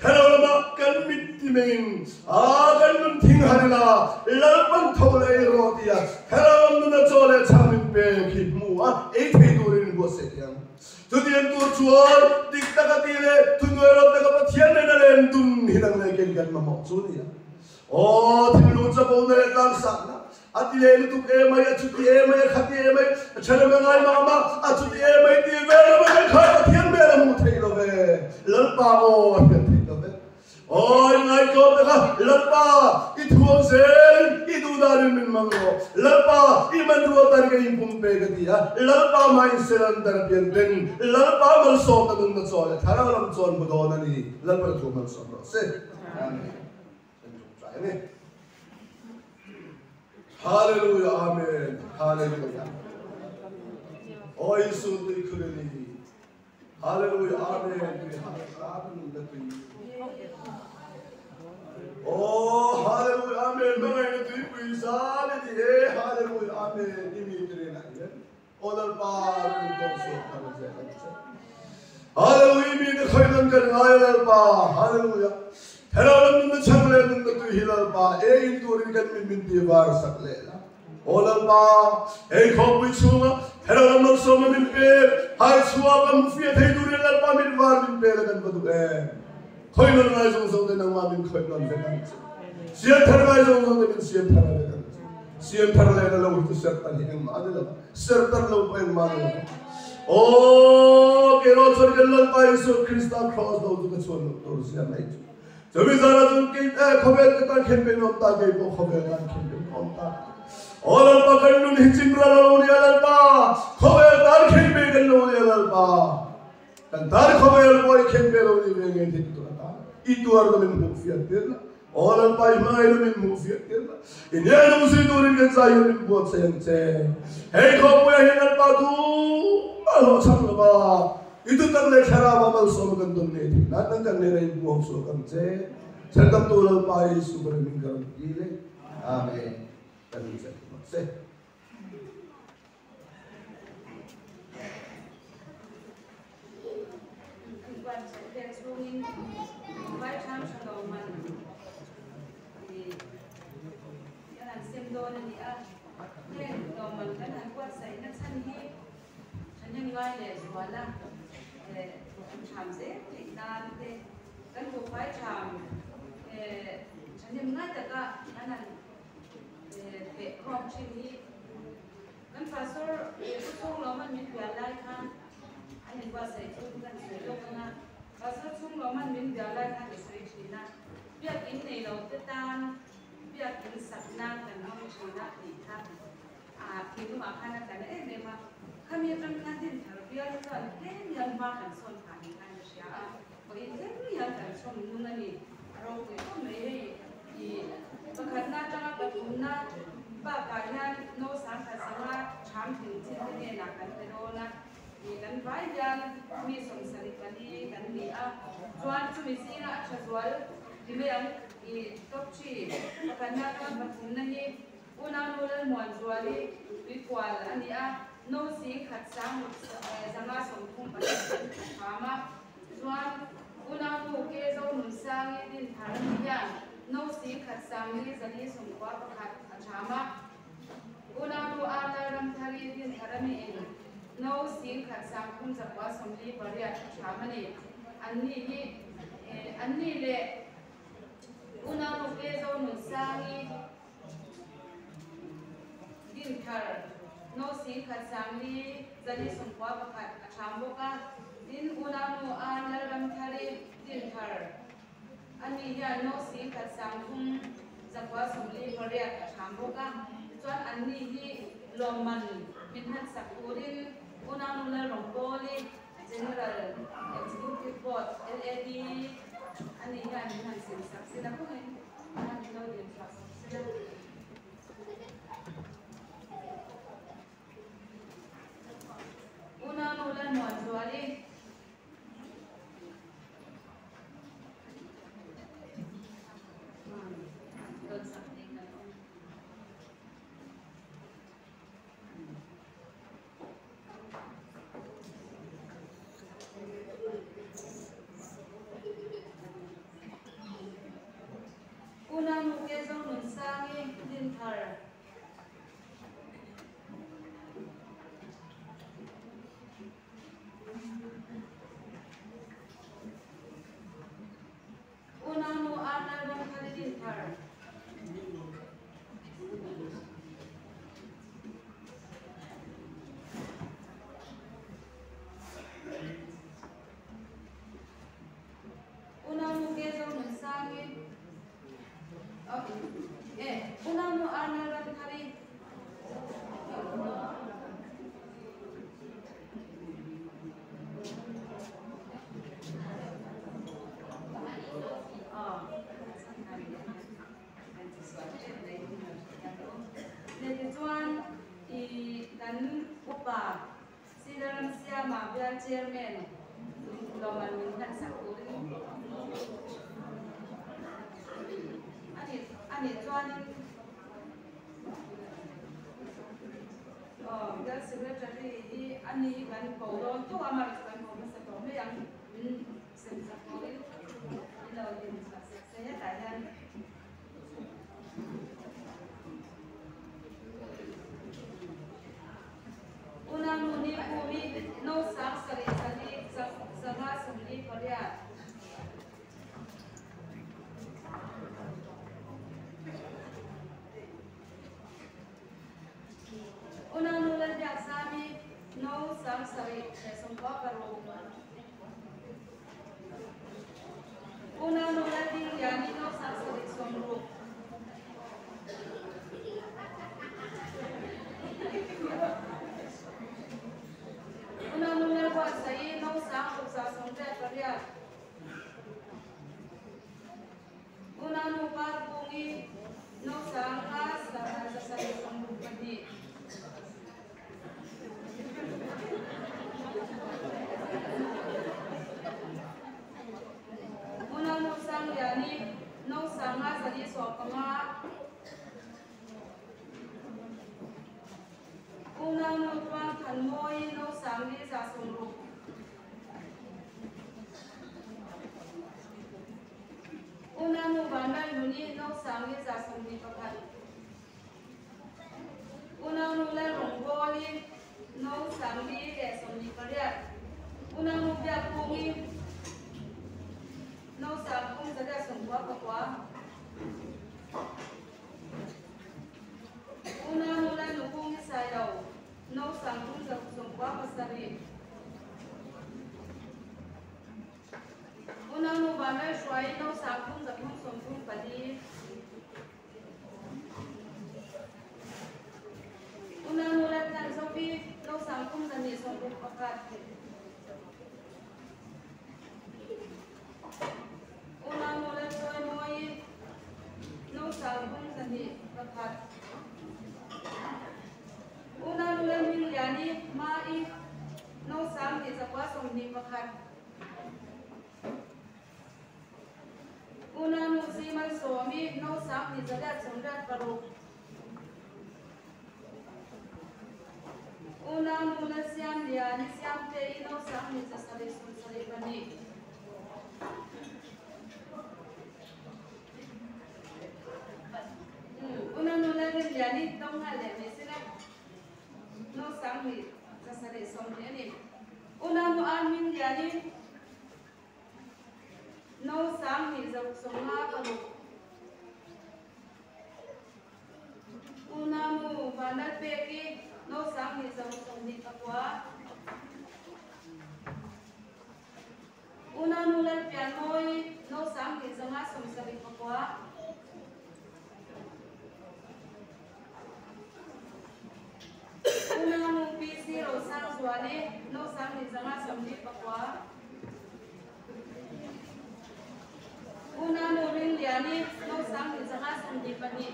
하나님아 간 믿음인 간 팅하리라 일반 토레로디야 하나님은 저래 참임배 기무와 에이테도리는 곳에야 드디어 또 주어 딕다가 띠레 두노에로 내가 티안내는 둔 희당내게 간마 먹소니야 딜로자 보내래 땅상나 아딜레는 또 에마야 주디 에마야 카디 에마야 저러면아이 마마 아주디 에마야 디베라마가 카디 티안내라 못해이로베 럴바오 티이로베 이나이 거다가 럴바 이 두원셀 이 두다를 민망으로 럴바 이만 두었다니까 인품배가디야 럴바 마인세란 다르변된 럴바 멀소가 눈나 좋아해 다랑을 좋아하는 무도하니 럴바를 좋아하는 소로 세 아멘 할렐루야 아멘 할렐루야 예수의 그러니 할렐루야 아멘 할렐루야 아멘 너희는 듣고 이사하니 할렐루야 아멘 이미 드리나요 오늘 밤을 동수하는 자 할렐루야 이미 거기는 가능하여 바 할렐루야 Peralam na changle na tu hilal pa in turin kan min diwar sakle la olal pa khop bichunga peralam na soma min pe hai chua kam fi thai turin la pa min war min pe la kan badu khoi na ngai song song de nang ma min khoi non ve kan siam thar ngai song song de min siam thar la kan siam thar la la lo tu ser tan hi ma de la ser tan lo pa ma de la ke ro chor ke lal pa Yesu Krista cross do tu ka chon to siam lai 저미 사람 좀 커벨 때 캠페인 없다 게고 커벨 단 캠페인 없다 얼얼바 걸눈 히칭라라 오니 알바 커벨 단 캠페인 걸로 오니 알바 단 커벨 보이 캠페인 오니 뱅에 ditturata itu ardo min mufiat terla 얼얼바 이마이로 min mufiat terla 이내는 무슨 도린 게 사이로 min buat sayangce hey 커보야 hinal바 두 말로 참나바 itu tak le cara bamal so kan tum ne natang kan ne rai buang so kan je sertam tu lal pai super minggar ile amen kan se se chạm dễ thì ta thì cái cuộc phải chạm chẳng những ngay từ cả anh là để không chỉ đi cái pastor cái chung lo mình biết lại ha anh qua sẽ chung cái sự lo na pastor chung lo mình biết lại ha cái sự chỉ na biết in này lo tự tan biết in sắp na cái nó chỉ na thì ha khi mà khăn cái này để mà kami akan nanti terbiar kan yang makan son kami kan siapa, begitu yang kan son nungani, orang itu mereka di bekerja dalam berguna, bahkan no sangka sama camping sini nak kan terona, di kan bayan mi son serikali kan dia, jual cumi sih nak jual, di mana di topci bekerja dalam berguna ni, unan ulan muan juali, bikual ania. No si khat sang zanga som thum pa khama chuan una nu ke zo nun sang din tharan ya no si khat sang ni zali som kwa khat achama una nu ala ram thari din tharami en no si khat sang khum za kwa som li paria achama ni anni le una nu ke zo nun sang din thar no si khat samli zali sumpa pakhat achamboka din unanu analam thari din thar ani ya no si khat samthum zakwa sumli paria achamboka chuan anni hi loman minhat sakurin unanu la rongpoli general executive board LAD ani ya minhan sin saksina ko ngai ani no din saksina una nulan muanjuali una nu ke zong nun sangi din thar unanu ana ram khalidin thar unanu ke zo nun sangi unanu ana ram khali Sidaram siapa biar chairman, loman minat sakuri. Ani tuan, biar secretary ini ani kan kau tu amar kan kau mesti kau yang min sakuri. Ini lagi saya qua baro una no la ding yani no sang sari somru una no la kwa sai no sang ko sa somre paria una no par bungi no sang as sa sari somru padi una no sang yani no sang as sari sokama una no twang than moi no sang ni sa somru una no banal muni no sang ni sa somni pakat una no la rongoli no sang ni le somni paria una no bia pungi no sang kum sada somwa pakwa una no la no pungi sayau no sang kum sa somwa pasari una no banal shwai no sang kum sa kum somkum padi una no la tan sopi no sang kum sa ni somkum pakat una no la toy moi no sang kum sa ni pakat una no la mil yani mai no sang ni sa kwa som ni pakat una no si mal somi no sang ni sa da som da paru una no la siam yani siam te no sang ni sa sare som sare pani una no la rin yani tong ha le me sina no sang ni sa sare som te ni una no an min yani no sang ni za som ma paru una no vanal pe ki no sang ni za som ni pakwa una no la pianoi no sang ni za ma som sare pakwa una no pisi ro sang suane no sang ni za ma som ni pakwa una no rin yani no sang ni za ma som ni pani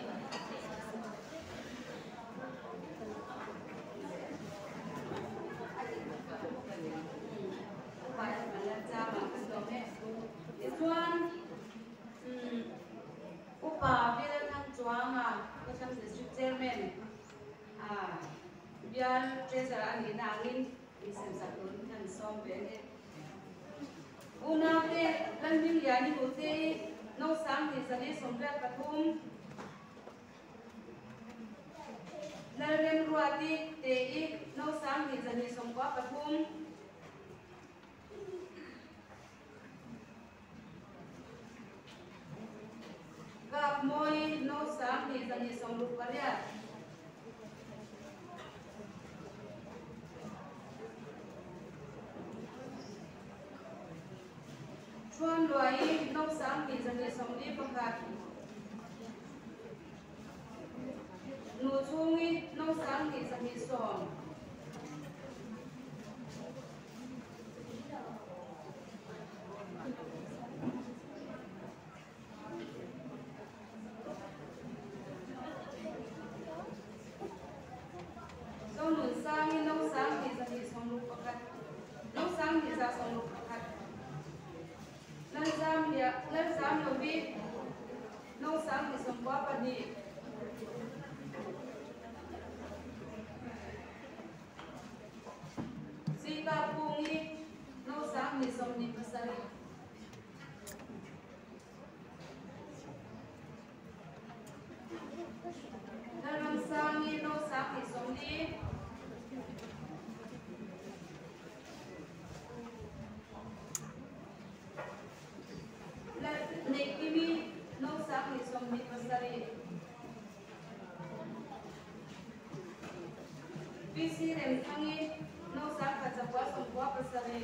upa bila thang chuanga ko sam district chairman biar treasurer ani nangin isem sakun than som be una te lanmin yani hote no sang ni sani somra pathum naren ruati te I no sang ni sani somwa pathum gap moi no sang ni sani somru paria chuan loi no sang ni sani somni pakhat nu chungi no sang ni sani som no sang ni som kwa pani sita pungi no sang ni som ni pasari dalam sangi no sang ni som ni nekimi no sang ni som ni pasari pisi rem sangi no sang ka chakwa som kwa pasari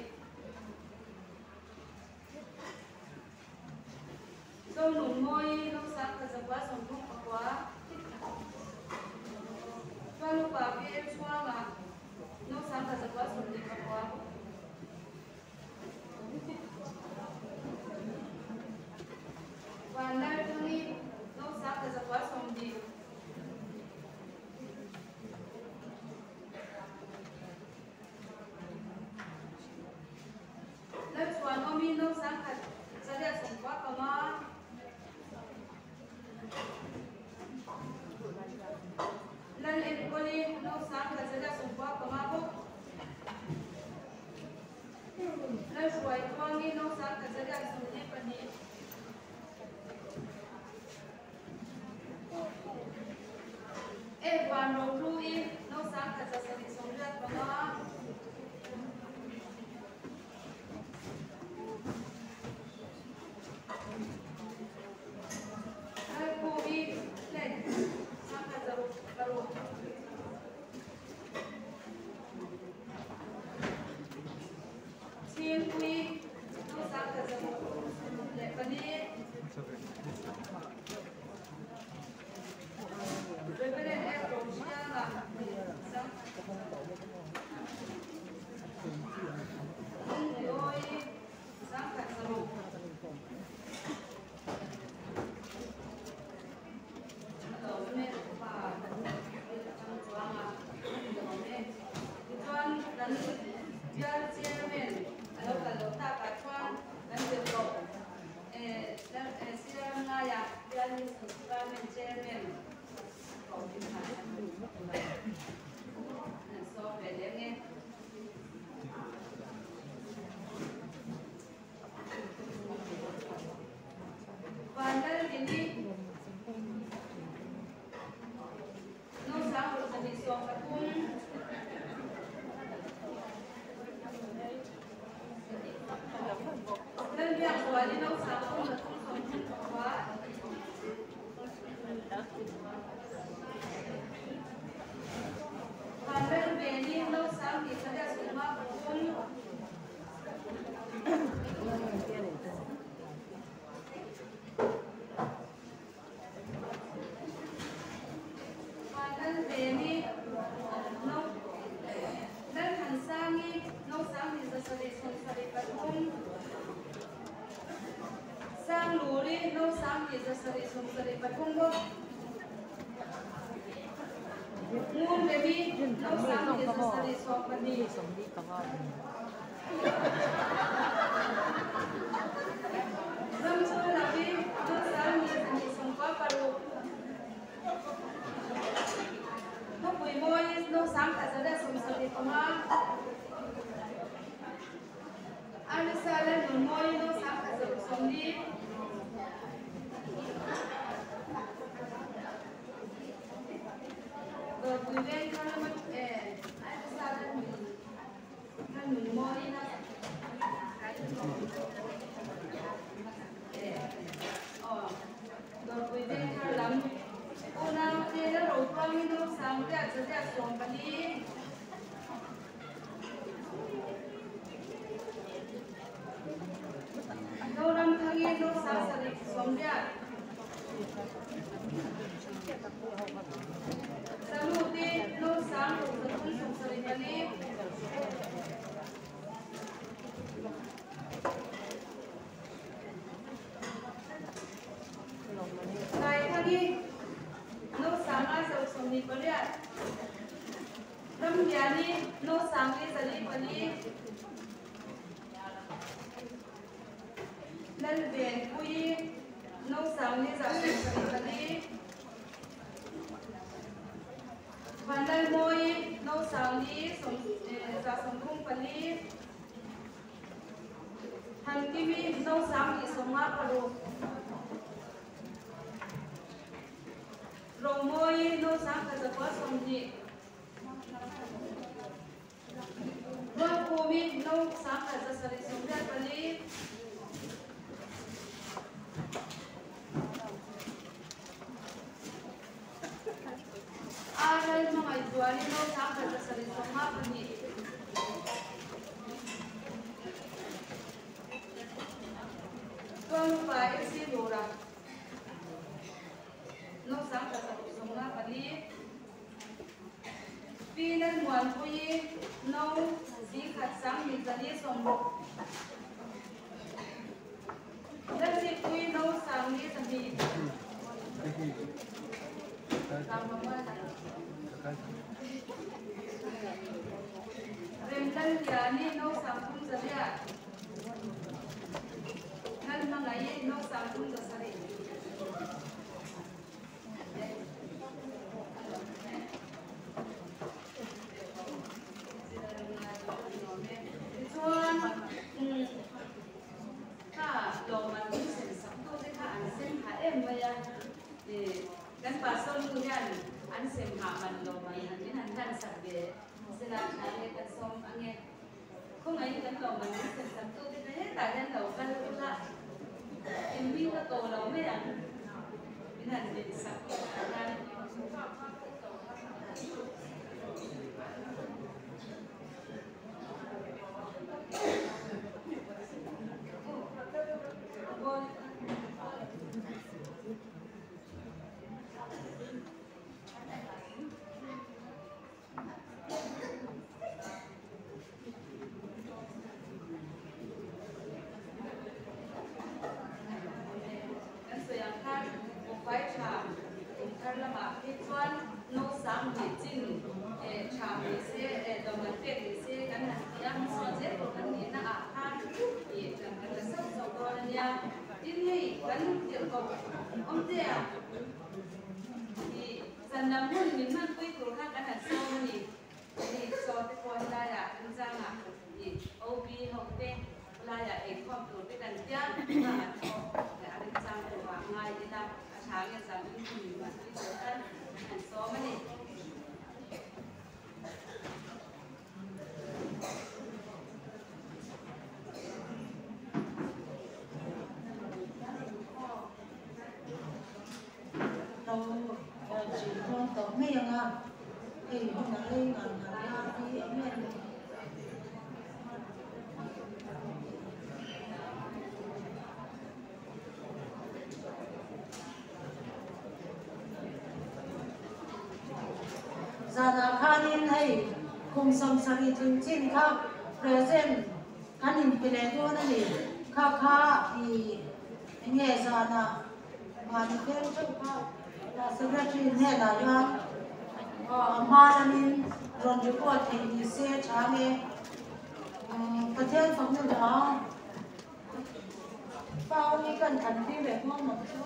moi no sang ka zakwa som thong akwa kalu pa pe chwa ma no sang ka zakwa som ni akwa Wandar tuni no sang ka zakwa som di Let's one omi no sang ka zaria som kwa kama Lan ekoli no sang ka zaria som kwa kama bo Lan suai twangi no sang ka zaria som ni pani Wan rong lui no sang ka zasari som rat kama man pui no si khat sang mi zali som dan si pui no sang ni zali rem dan ya ni no sang pun zali ya nan mangai no sang pun zali dan pasal kemudian ansem haman lo man hanin handan sabbe sila chale kan som ange kung ai kan lo man ansem sabto de ne ta dan lo kan la enbi ka to lo me yang binan de sabto dan Zana kanin hay kum som sari tin chin kha present kanin pile do na ni kha kha I nge zana ma ni ken chu kha la secretary ne la ya ma namin ron report thi ni se chane pathian phang nu da pao ni kan kan ti ve mong ma chu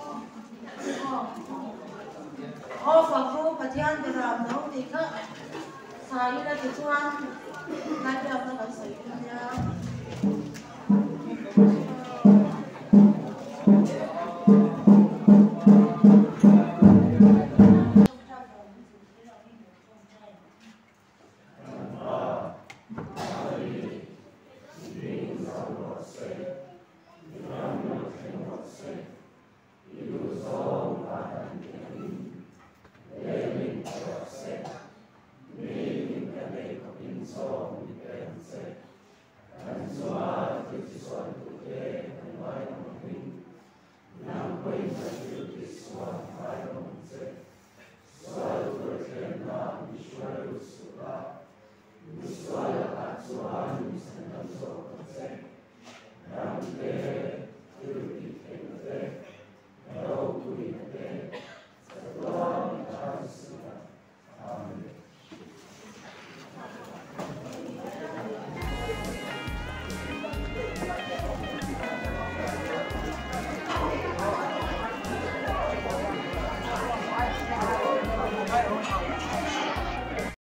Offer group pathian de ram no ti kha sai la ti chuan na ti am na sai ya